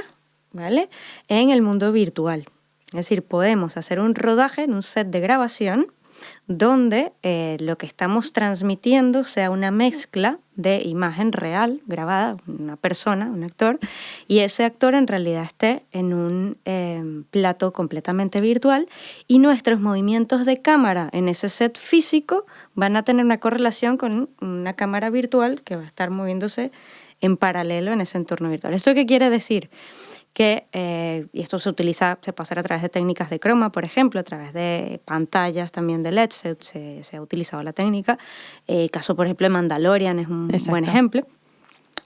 ¿vale? En el mundo virtual. Es decir, podemos hacer un rodaje en un set de grabación donde lo que estamos transmitiendo sea una mezcla de imagen real, grabada, una persona, un actor, y ese actor en realidad esté en un plato completamente virtual y nuestros movimientos de cámara en ese set físico van a tener una correlación con una cámara virtual que va a estar moviéndose en paralelo en ese entorno virtual. ¿Esto qué quiere decir? Que, y esto se puede hacer a través de técnicas de croma, por ejemplo, a través de pantallas también de LED, se ha utilizado la técnica. Caso, por ejemplo, de Mandalorian es un buen ejemplo.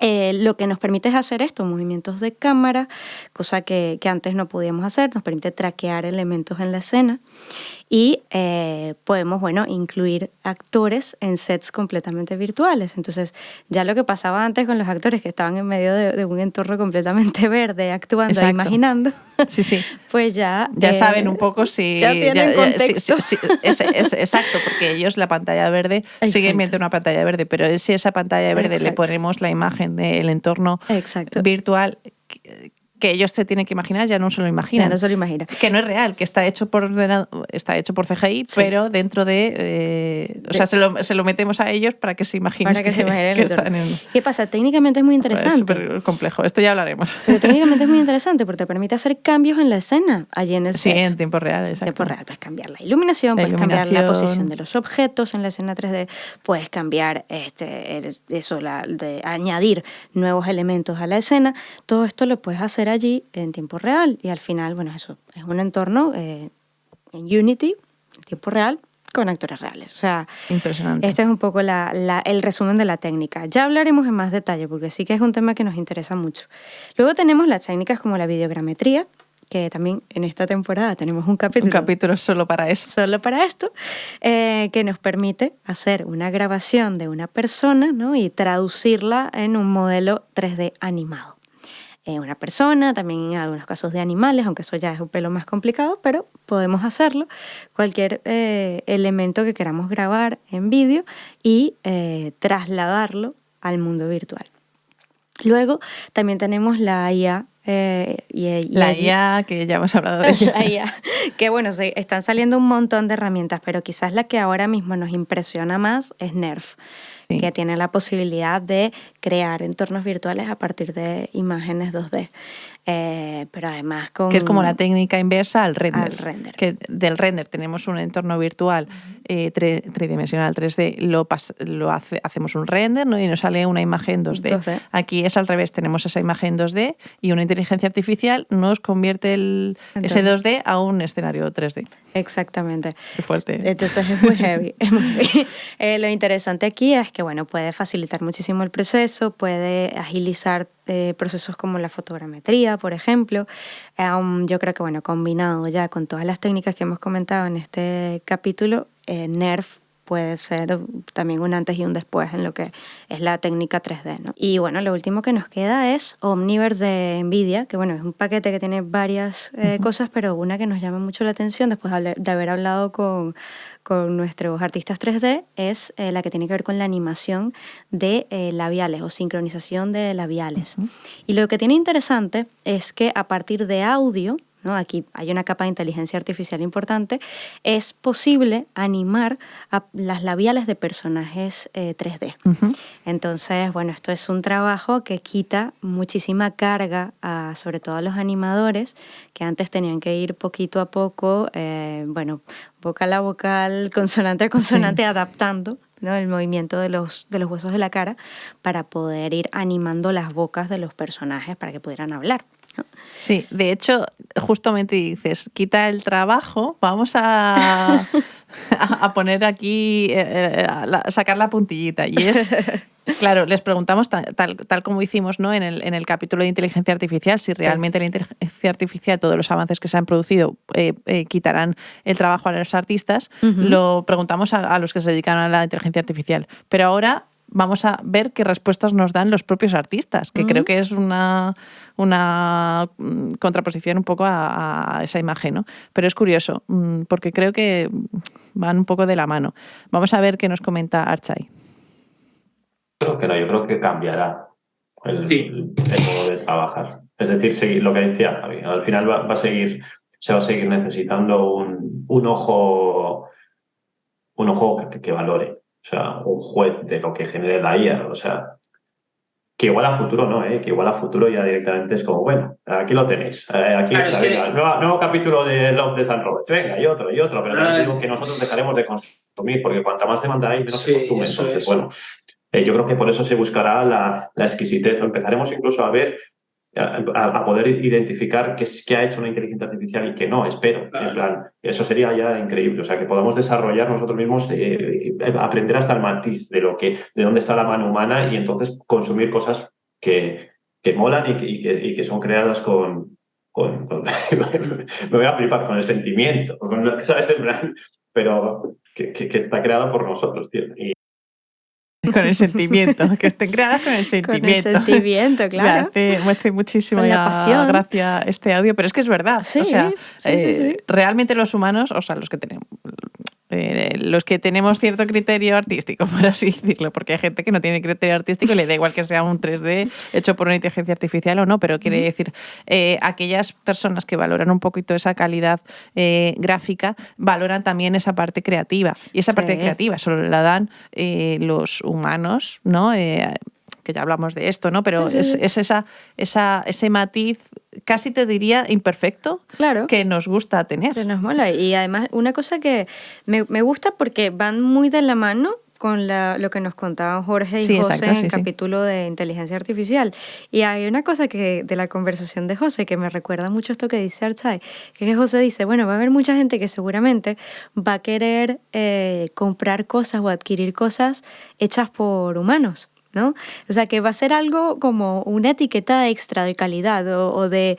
Lo que nos permite es hacer esto, movimientos de cámara, cosa que antes no podíamos hacer, nos permite traquear elementos en la escena y podemos, incluir actores en sets completamente virtuales. Entonces, ya lo que pasaba antes con los actores que estaban en medio de un entorno completamente verde, actuando e imaginando, sí. Pues ya saben un poco si... Ya tienen contexto. Exacto, porque ellos la pantalla verde siguen viendo una pantalla verde, pero si esa pantalla verde le ponemos la imagen del entorno virtual que ellos se tienen que imaginar, ya no se lo imaginan. Ya no se lo imagina. Que no es real, que está hecho por CGI, pero dentro de... se lo metemos a ellos para que se imaginen. Para que se imaginen. Están en... ¿Qué pasa? Técnicamente es muy interesante. Es súper complejo, esto ya hablaremos. Pero técnicamente es muy interesante porque te permite hacer cambios en la escena, allí en el set. Sí, en tiempo real, exacto. En tiempo real, puedes cambiar la iluminación, puedes cambiar la posición de los objetos en la escena 3D, puedes cambiar añadir nuevos elementos a la escena. Todo esto lo puedes hacer allí en tiempo real y al final, eso es un entorno en Unity, en tiempo real, con actores reales. O sea, impresionante. Este es un poco el resumen de la técnica. Ya hablaremos en más detalle porque sí que es un tema que nos interesa mucho. Luego tenemos las técnicas como la videogrametría, que también en esta temporada tenemos un capítulo. Un capítulo solo para eso. Solo para esto, que nos permite hacer una grabación de una persona, ¿no? Y traducirla en un modelo 3D animado. Una persona, también en algunos casos de animales, aunque eso ya es un pelo más complicado, pero podemos hacerlo. Cualquier elemento que queramos grabar en vídeo y trasladarlo al mundo virtual. Luego también tenemos la IA. La IA, que ya hemos hablado de ella. La IA, que bueno, están saliendo un montón de herramientas, pero quizás la que ahora mismo nos impresiona más es Nerf, sí, que tiene la posibilidad de crear entornos virtuales a partir de imágenes 2D. Pero además con... Que es como la técnica inversa al render. Al render. Que del render tenemos un entorno virtual tridimensional 3D, hacemos un render, ¿no? Y nos sale una imagen 2D. Aquí es al revés, tenemos esa imagen 2D y una inteligencia artificial nos convierte ese 2D a un escenario 3D. Exactamente. Qué fuerte. Entonces es muy heavy. Es muy heavy. Lo interesante aquí es que bueno, puede facilitar muchísimo el proceso, puede agilizar procesos como la fotogrametría, por ejemplo. Yo creo que bueno, combinado ya con todas las técnicas que hemos comentado en este capítulo, Nerf puede ser también un antes y un después en lo que es la técnica 3D, ¿no? Y bueno, lo último que nos queda es Omniverse de NVIDIA, que bueno, es un paquete que tiene varias cosas, pero una que nos llama mucho la atención después de haber hablado con nuestros artistas 3D es la que tiene que ver con la animación de labiales o sincronización de labiales. Y lo que tiene interesante es que a partir de audio, ¿no? Aquí hay una capa de inteligencia artificial importante, es posible animar a las labiales de personajes 3D. Entonces, bueno, esto es un trabajo que quita muchísima carga sobre todo a los animadores, que antes tenían que ir poquito a poco, bueno, vocal a vocal, consonante a consonante, sí, adaptando, ¿no? El movimiento de los huesos de la cara para poder ir animando las bocas de los personajes para que pudieran hablar. Sí, de hecho, justamente dices, quita el trabajo, vamos a poner aquí, sacar la puntillita. Y es, claro, les preguntamos tal como hicimos, ¿no? en el capítulo de inteligencia artificial, si realmente la inteligencia artificial, todos los avances que se han producido, quitarán el trabajo a los artistas. Lo preguntamos a los que se dedican a la inteligencia artificial. Pero ahora vamos a ver qué respuestas nos dan los propios artistas, que creo que es una contraposición un poco a esa imagen, ¿no? Pero es curioso, porque creo que van un poco de la mano. Vamos a ver qué nos comenta Archai. Creo que no, yo creo que cambiará el modo de trabajar. Es decir, lo que decía Javi, al final se va a seguir necesitando un ojo que valore. O sea, un juez de lo que genere la IA, o sea, que igual a futuro no, que igual a futuro ya directamente es como, bueno, aquí lo tenéis, aquí está, venga, nuevo capítulo de Love, Death and Robots, venga, y otro, pero no digo que nosotros dejaremos de consumir, porque cuanta más demanda hay, menos se consume, entonces, bueno, yo creo que por eso se buscará la exquisitez, o empezaremos incluso a ver, a poder identificar qué ha hecho una inteligencia artificial y qué no, espero. Claro. En plan, eso sería ya increíble. O sea, que podamos desarrollar nosotros mismos, aprender hasta el matiz de dónde está la mano humana y entonces consumir cosas que molan y que son creadas con me voy a flipar con el sentimiento, ¿sabes? Pero que está creado por nosotros, tío. Con el sentimiento, que estén creadas con el sentimiento. Con el sentimiento, claro. Me hace muchísimo gracia este audio, pero es que es verdad. Sí, o sea, sí. Realmente los humanos, o sea, los que tenemos cierto criterio artístico, por así decirlo, porque hay gente que no tiene criterio artístico y le da igual que sea un 3D hecho por una inteligencia artificial o no, pero quiere decir, aquellas personas que valoran un poquito esa calidad gráfica, valoran también esa parte creativa. Y esa parte creativa solo la dan los humanos, ¿no? Que ya hablamos de esto, ¿no? Pero es ese matiz, casi te diría imperfecto, claro, que nos gusta tener. Que nos mola. Y además, una cosa que me gusta porque van muy de la mano con lo que nos contaban Jorge y José en el capítulo de inteligencia artificial. Y hay una cosa de la conversación de José que me recuerda mucho esto que dice Archai, que José dice, bueno, va a haber mucha gente que seguramente va a querer comprar cosas o adquirir cosas hechas por humanos, ¿no? O sea, que va a ser algo como una etiqueta extra de calidad o de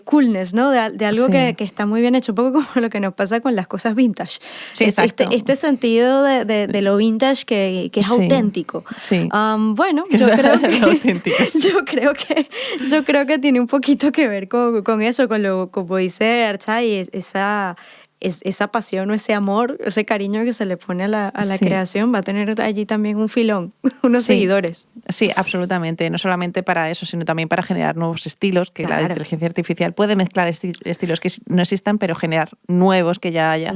coolness, ¿no? De algo Sí. que está muy bien hecho, un poco como lo que nos pasa con las cosas vintage. Sí, exacto. Este sentido de lo vintage que es Sí, auténtico. sí. Bueno, Que yo sea creo que, auténtico, sí. yo creo que tiene un poquito que ver con eso, con lo, como dice Archai, esa pasión o ese amor, ese cariño que se le pone a la Sí. creación, va a tener allí también un filón, unos Sí. seguidores. Sí, absolutamente. No solamente para eso, sino también para generar nuevos estilos, que la Claro. inteligencia artificial puede mezclar estilos que no existan, pero generar nuevos que ya haya,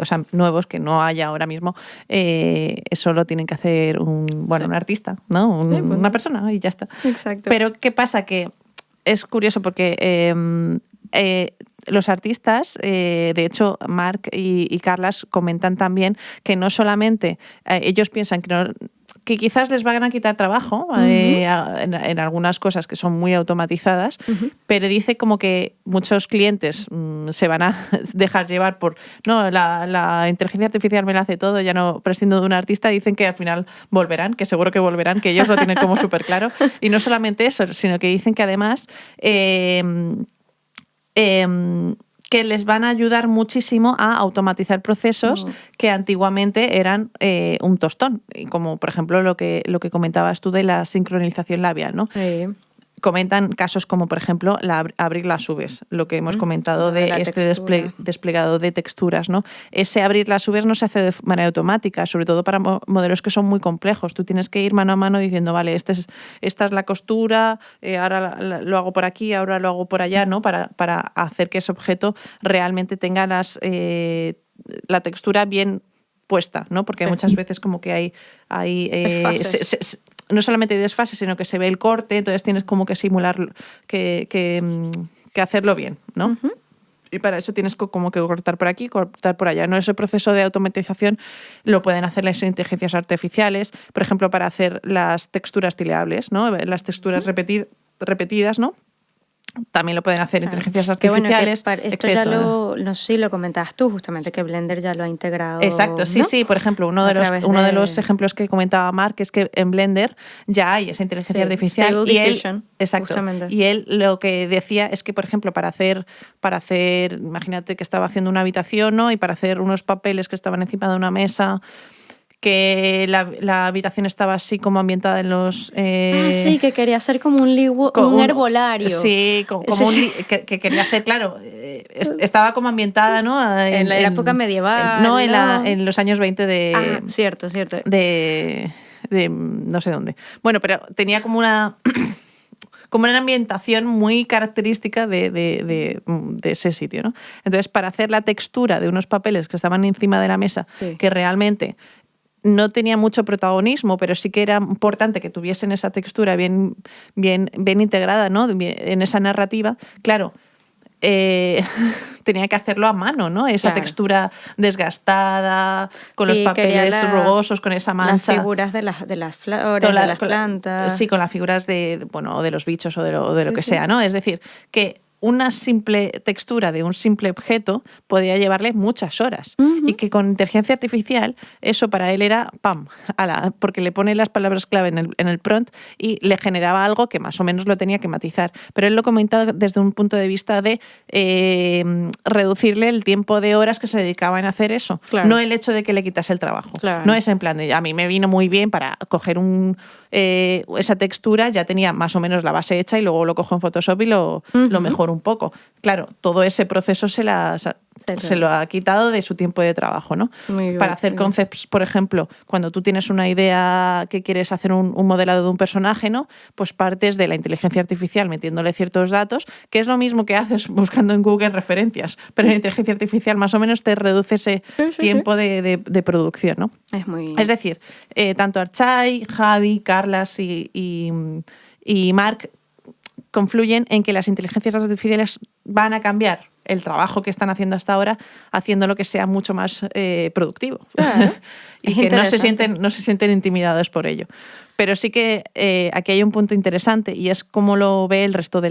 o sea, nuevos que no haya ahora mismo. Eso lo tienen que hacer un artista, ¿no? Sí, pues, Una persona y ya está. Exacto. Pero ¿qué pasa? Que es curioso porque los artistas, de hecho, Mark y Carlas comentan también que no solamente ellos piensan que quizás les van a quitar trabajo en algunas cosas que son muy automatizadas, pero dice como que muchos clientes se van a dejar llevar por no, la inteligencia artificial me lo hace todo, ya no prescindo de un artista. Dicen que al final volverán, que seguro que volverán, que ellos lo tienen como súper claro. Y no solamente eso, sino que dicen que además que les van a ayudar muchísimo a automatizar procesos que antiguamente eran un tostón, como por ejemplo lo que comentabas tú de la sincronización labial, ¿no? Sí. Comentan casos como, por ejemplo, abrir las subes, lo que hemos comentado de este desplegado de texturas, ¿no? Ese abrir las subes no se hace de manera automática, sobre todo para modelos que son muy complejos. Tú tienes que ir mano a mano diciendo, vale, esta es la costura, ahora lo hago por aquí, ahora lo hago por allá, ¿no? Para hacer que ese objeto realmente tenga la textura bien puesta, ¿no? Porque muchas veces como que hay no solamente hay desfase, sino que se ve el corte, entonces tienes como que simular, que hacerlo bien, ¿no? Y para eso tienes como que cortar por aquí, cortar por allá. ¿No? Ese proceso de automatización lo pueden hacer las inteligencias artificiales, por ejemplo, para hacer las texturas tileables, ¿no? Las texturas repetidas, ¿no? También lo pueden hacer inteligencias artificiales. Que esto ya no sé si lo comentabas tú, justamente, que Blender ya lo ha integrado. Exacto, sí, ¿no? sí. Por ejemplo, uno de los ejemplos que comentaba Mark es que en Blender ya hay esa inteligencia artificial. Stable Diffusion, exacto. justamente. Y él lo que decía es que, por ejemplo, para hacer, imagínate que estaba haciendo una habitación, ¿no? Y para hacer unos papeles que estaban encima de una mesa, que la habitación estaba así como ambientada en los... sí, que quería hacer como un herbolario. Sí, que quería hacer, claro, estaba como ambientada, ¿no? En la época medieval. No, en los años 20 de... cierto. De no sé dónde. Bueno, pero tenía como una... como una ambientación muy característica de ese sitio, ¿no? Entonces, para hacer la textura de unos papeles que estaban encima de la mesa, que realmente no tenía mucho protagonismo, pero sí que era importante que tuviesen esa textura bien integrada, ¿no? En esa narrativa, claro, tenía que hacerlo a mano, ¿no? Esa textura desgastada, con los papeles rugosos, con esa mancha. Las figuras de las flores, de las plantas. Sí, con las figuras de los bichos o de lo que sea, ¿no? Es decir, que una simple textura de un simple objeto podía llevarle muchas horas. Y que con inteligencia artificial eso para él era ¡pam! Porque le pone las palabras clave en el prompt y le generaba algo que más o menos lo tenía que matizar. Pero él lo comentaba desde un punto de vista de reducirle el tiempo de horas que se dedicaban a hacer eso. Claro. No el hecho de que le quitase el trabajo. Claro. No es en plan de, a mí me vino muy bien para coger esa textura, ya tenía más o menos la base hecha y luego lo cojo en Photoshop y lo mejoro un poco. Claro, todo ese proceso se lo ha quitado de su tiempo de trabajo, ¿no? Para hacer concepts, por ejemplo, cuando tú tienes una idea que quieres hacer un modelado de un personaje, ¿no? Pues partes de la inteligencia artificial metiéndole ciertos datos, que es lo mismo que haces buscando en Google referencias, pero la inteligencia artificial más o menos te reduce ese tiempo de producción, ¿no? Es decir, tanto Archai, Javi, Carlas y Mark confluyen en que las inteligencias artificiales van a cambiar el trabajo que están haciendo hasta ahora, haciéndolo que sea mucho más productivo. Claro. Y que no se sienten intimidados por ello. Pero sí que aquí hay un punto interesante y es cómo lo ve el resto de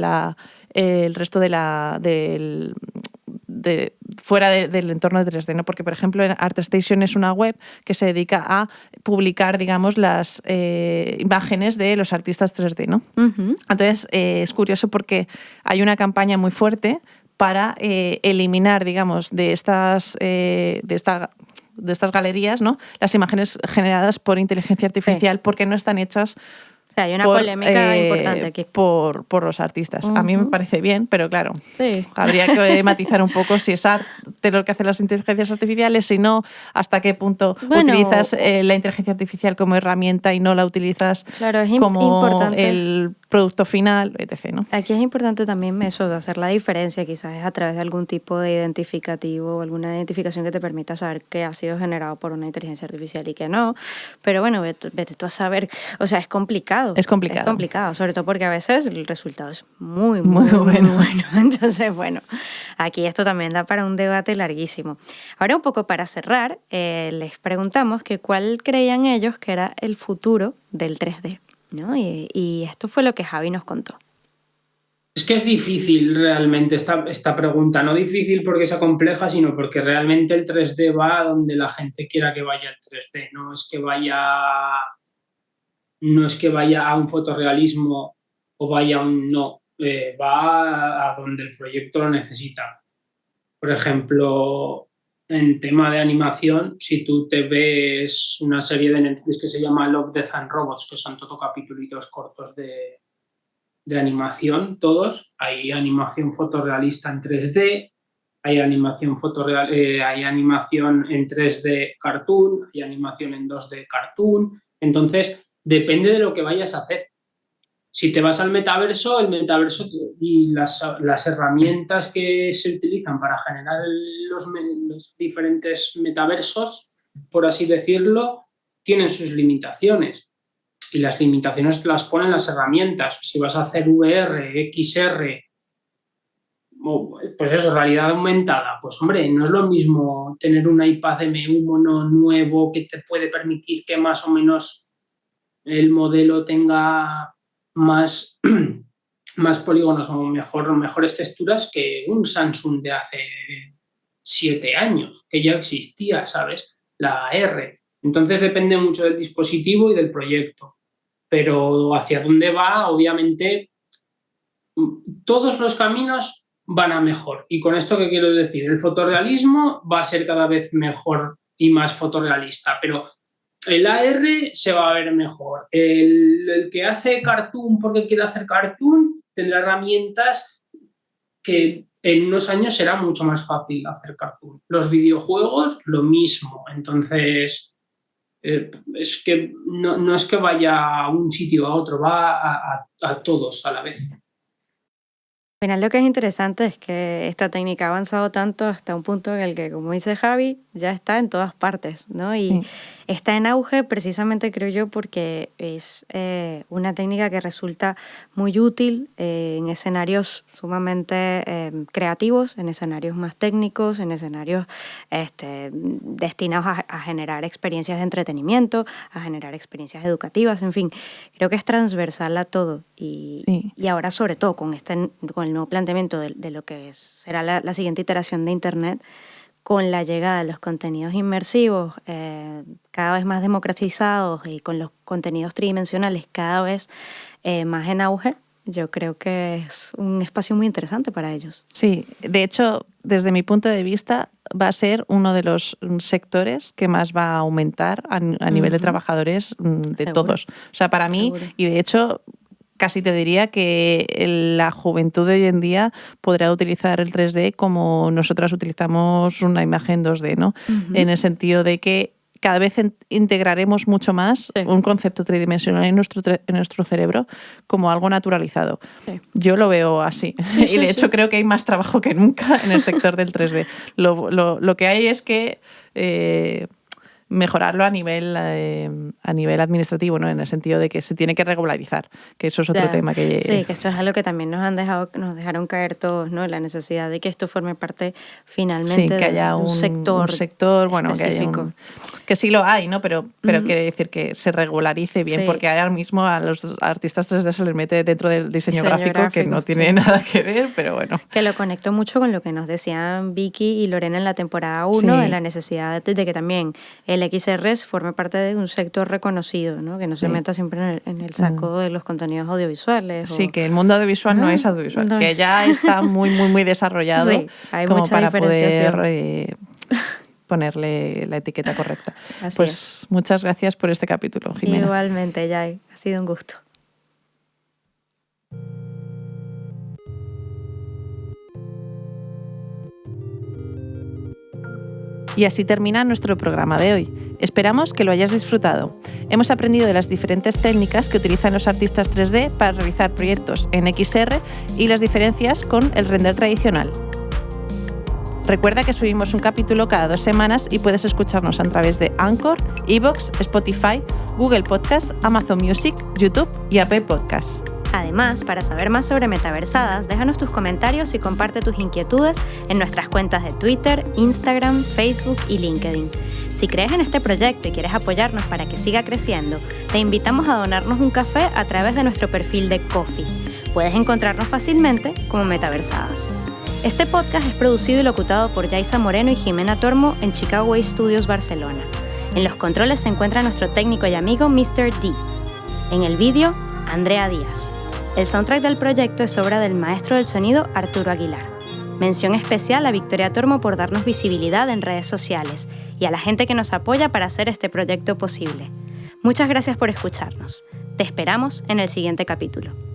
fuera del entorno de 3D, ¿no? Porque, por ejemplo, ArtStation es una web que se dedica a publicar, digamos, las imágenes de los artistas 3D, ¿no? Ujú. Entonces, es curioso porque hay una campaña muy fuerte para eliminar, digamos, de estas galerías, ¿no? Las imágenes generadas por inteligencia artificial, porque no están hechas O sea, hay una polémica importante aquí. por los artistas. A mí me parece bien, pero claro, Sí. habría que matizar un poco si es arte lo que hacen las inteligencias artificiales, si no, hasta qué punto utilizas la inteligencia artificial como herramienta y no la utilizas Claro, es como importante. el producto final, etc., ¿no? Aquí es importante también eso, de hacer la diferencia, quizás es a través de algún tipo de identificativo o alguna identificación que te permita saber que ha sido generado por una inteligencia artificial y que no. Pero bueno, vete tú a saber, o sea, es complicado. Es complicado. Es complicado, sobre todo porque a veces el resultado es muy Muy bueno. Entonces, bueno, aquí esto también da para un debate larguísimo. Ahora un poco para cerrar, les preguntamos que cuál creían ellos que era el futuro del 3D, ¿no? Y esto fue lo que Javi nos contó. Es que es difícil realmente esta pregunta, no difícil porque sea compleja, sino porque realmente el 3D va a donde la gente quiera que vaya el 3D, no es que vaya a un fotorrealismo o vaya a un no, va a donde el proyecto lo necesita. Por ejemplo, en tema de animación, si tú te ves una serie de Netflix que se llama Love, Death and Robots, que son todo capítulos cortos de animación, todos, hay animación fotorrealista en 3D, hay animación hay animación en 3D cartoon, hay animación en 2D cartoon, entonces depende de lo que vayas a hacer. Si te vas al metaverso, el metaverso y las herramientas que se utilizan para generar los diferentes metaversos, por así decirlo, tienen sus limitaciones. Y las limitaciones te las ponen las herramientas. Si vas a hacer VR, XR, pues eso, realidad aumentada, pues hombre, no es lo mismo tener un iPad M1 nuevo que te puede permitir que más o menos el modelo tenga más polígonos o mejores texturas que un Samsung de hace 7 años, que ya existía, ¿sabes? La R. Entonces depende mucho del dispositivo y del proyecto. Pero hacia dónde va, obviamente, todos los caminos van a mejor. ¿Y con esto qué quiero decir? El fotorrealismo va a ser cada vez mejor y más fotorrealista, pero el AR se va a ver mejor. El que hace cartoon porque quiere hacer cartoon tendrá herramientas que en unos años será mucho más fácil hacer cartoon. Los videojuegos, lo mismo. Entonces, es que no es que vaya a un sitio a otro, va a todos a la vez. Al final lo que es interesante es que esta técnica ha avanzado tanto hasta un punto en el que, como dice Javi, ya está en todas partes, ¿no? Y está en auge precisamente, creo yo, porque es una técnica que resulta muy útil en escenarios sumamente creativos, en escenarios más técnicos, en escenarios destinados a generar experiencias de entretenimiento, a generar experiencias educativas, en fin. Creo que es transversal a todo y ahora sobre todo con el nuevo planteamiento de lo que será la siguiente iteración de Internet, con la llegada de los contenidos inmersivos cada vez más democratizados y con los contenidos tridimensionales cada vez más en auge, yo creo que es un espacio muy interesante para ellos. Sí, de hecho, desde mi punto de vista, va a ser uno de los sectores que más va a aumentar a nivel de trabajadores de Seguro. todos. O sea, para mí, Seguro. y de hecho, casi te diría que la juventud de hoy en día podrá utilizar el 3D como nosotras utilizamos una imagen 2D, ¿no? En el sentido de que cada vez integraremos mucho más un concepto tridimensional en nuestro cerebro como algo naturalizado. Sí. Yo lo veo así. Y de hecho creo que hay más trabajo que nunca en el sector del 3D. Lo que hay es que mejorarlo a nivel administrativo, ¿no? En el sentido de que se tiene que regularizar, que eso es otro tema que... Sí, que esto es algo que también nos dejaron caer todos, ¿no? La necesidad de que esto forme parte finalmente que haya de un sector bueno, específico. Que sí lo hay, ¿no? Pero quiere decir que se regularice bien, porque ahora mismo a los artistas 3D se les mete dentro del diseño gráfico, que no tiene nada que ver, pero bueno. Que lo conecto mucho con lo que nos decían Vicky y Lorena en la temporada 1, de la necesidad de que también el XR forme parte de un sector reconocido, ¿no? Que no se meta siempre en el saco de los contenidos audiovisuales. Sí, que el mundo audiovisual no es audiovisual, que ya está muy, muy, muy desarrollado hay como mucha para diferenciación. Poder ponerle la etiqueta correcta. Así pues es. Muchas gracias por este capítulo, Jimena. Igualmente, Yai, ha sido un gusto. Y así termina nuestro programa de hoy. Esperamos que lo hayas disfrutado. Hemos aprendido de las diferentes técnicas que utilizan los artistas 3D para realizar proyectos en XR y las diferencias con el render tradicional. Recuerda que subimos un capítulo cada 2 semanas y puedes escucharnos a través de Anchor, iVoox, Spotify, Google Podcast, Amazon Music, YouTube y Apple Podcasts. Además, para saber más sobre Metaversadas, déjanos tus comentarios y comparte tus inquietudes en nuestras cuentas de Twitter, Instagram, Facebook y LinkedIn. Si crees en este proyecto y quieres apoyarnos para que siga creciendo, te invitamos a donarnos un café a través de nuestro perfil de Ko-fi. Puedes encontrarnos fácilmente como Metaversadas. Este podcast es producido y locutado por Yaisa Moreno y Jimena Tormo en Chicago Way Studios, Barcelona. En los controles se encuentra nuestro técnico y amigo Mr. D. En el vídeo, Andrea Díaz. El soundtrack del proyecto es obra del maestro del sonido Arturo Aguilar. Mención especial a Victoria Tormo por darnos visibilidad en redes sociales y a la gente que nos apoya para hacer este proyecto posible. Muchas gracias por escucharnos. Te esperamos en el siguiente capítulo.